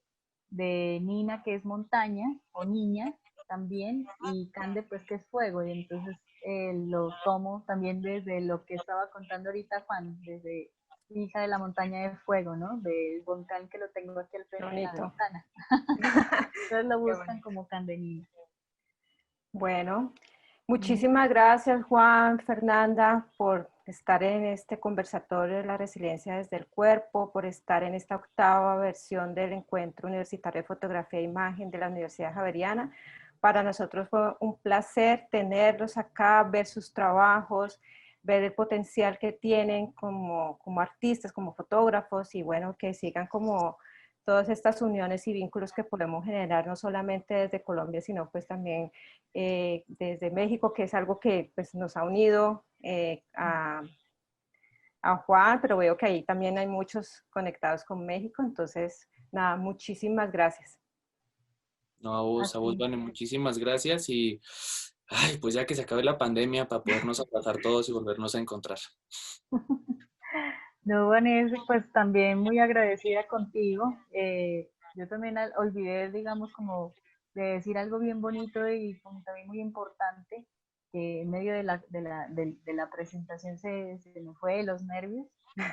de Nina, que es montaña, o niña también, y Cande, pues que es fuego. Y entonces lo tomo también desde lo que estaba contando ahorita Juan, desde hija de la montaña de fuego, ¿no? Del volcán que lo tengo aquí al frente de la Bonito. ventana. Entonces lo Qué buscan bonito. como Candenina. Bueno, muchísimas gracias Juan, Fernanda, por estar en este conversatorio de la resiliencia desde el cuerpo, por estar en esta octava versión del Encuentro Universitario de Fotografía e Imagen de la Universidad Javeriana. Para nosotros fue un placer tenerlos acá, ver sus trabajos, ver el potencial que tienen como artistas, como fotógrafos, y bueno, que sigan como todas estas uniones y vínculos que podemos generar, no solamente desde Colombia, sino pues también desde México, que es algo que pues, nos ha unido a Juan, pero veo que ahí también hay muchos conectados con México, entonces nada, muchísimas gracias. No, a vos, Así. Vane, muchísimas gracias y ay, pues ya que se acabe la pandemia para podernos abrazar todos y volvernos a encontrar. No, Vanessa, pues también muy agradecida contigo. Yo también olvidé, digamos, como de decir algo bien bonito y como también muy importante, que en medio de la presentación se me fue los nervios.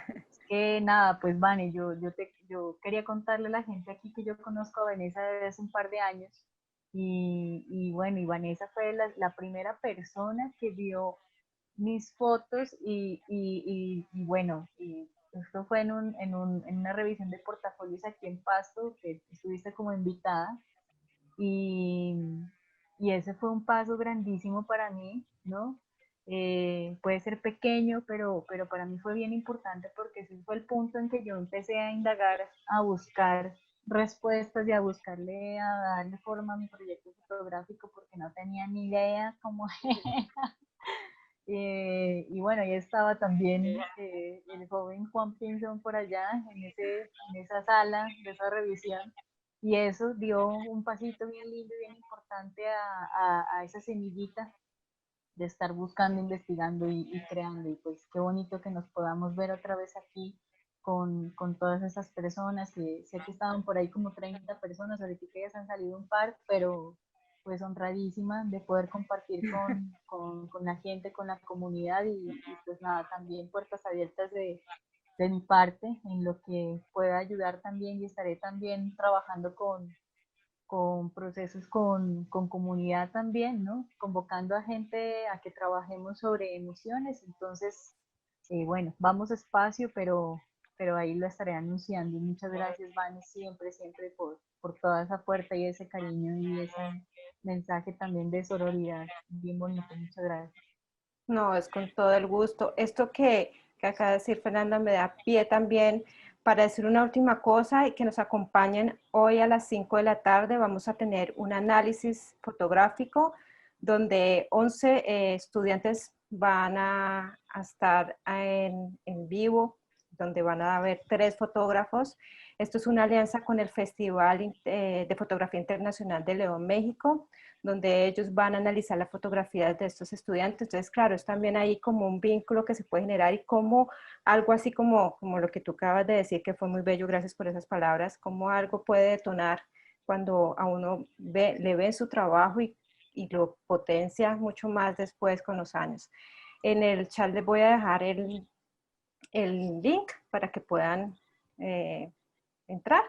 Es que nada, pues Vane, yo quería contarle a la gente aquí que yo conozco a Vanessa desde hace un par de años y bueno, y Vanessa fue la primera persona que vio mis fotos y bueno, y esto fue en una revisión de portafolios aquí en Pasto, que estuviste como invitada, y, y ese fue un paso grandísimo para mí, ¿no? Puede ser pequeño, pero para mí fue bien importante porque ese fue el punto en que yo empecé a indagar, a buscar respuestas y a buscarle, a darle forma a mi proyecto fotográfico porque no tenía ni idea cómo y bueno, ahí estaba también el joven Juan Pinzón por allá en esa sala de esa revisión. Y eso dio un pasito bien lindo y bien importante a esa semillita de estar buscando, investigando y creando. Y pues qué bonito que nos podamos ver otra vez aquí con todas esas personas, que sé que estaban por ahí como 30 personas, ahorita que ya se han salido un par, pero pues honradísima de poder compartir con la gente, con la comunidad y pues nada, también puertas abiertas de mi parte en lo que pueda ayudar también y estaré también trabajando con procesos con comunidad también, ¿no? Convocando a gente a que trabajemos sobre emociones. Entonces, bueno, vamos despacio, pero ahí lo estaré anunciando. Y muchas gracias, Vane, siempre, siempre por toda esa fuerza y ese cariño y ese mensaje también de sororidad. Bien bonito, muchas gracias. No, es con todo el gusto. Esto que acaba de decir Fernanda me da pie también para decir una última cosa y que nos acompañen hoy a las 5 de la tarde. Vamos a tener un análisis fotográfico donde 11 estudiantes van a estar en vivo, donde van a haber 3 fotógrafos. Esto es una alianza con el Festival de Fotografía Internacional de León, México, donde ellos van a analizar las fotografías de estos estudiantes. Entonces, claro, es también ahí como un vínculo que se puede generar y como algo así como lo que tú acabas de decir, que fue muy bello, gracias por esas palabras, como algo puede detonar cuando a uno le ve su trabajo y lo potencia mucho más después con los años. En el chat les voy a dejar el link para que puedan entrar.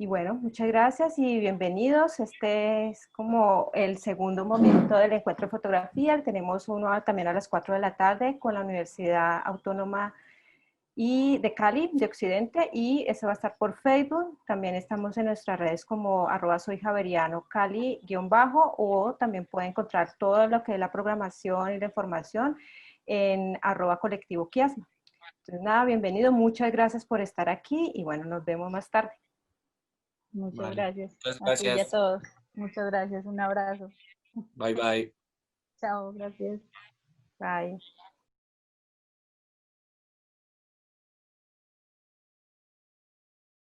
Y bueno, muchas gracias y bienvenidos. Este es como el segundo momento del encuentro de fotografía. Tenemos uno también a las 4 de la tarde con la Universidad Autónoma y de Cali, de Occidente, y ese va a estar por Facebook. También estamos en nuestras redes como @soyjaveriano Cali _ o también pueden encontrar todo lo que es la programación y la información en @colectivo Quiasma. Entonces nada, bienvenido, muchas gracias por estar aquí y bueno, nos vemos más tarde. Muchas Vale, gracias muchas a ti y a gracias. todos. Muchas gracias. Un abrazo. Bye bye. Chao, gracias. Bye.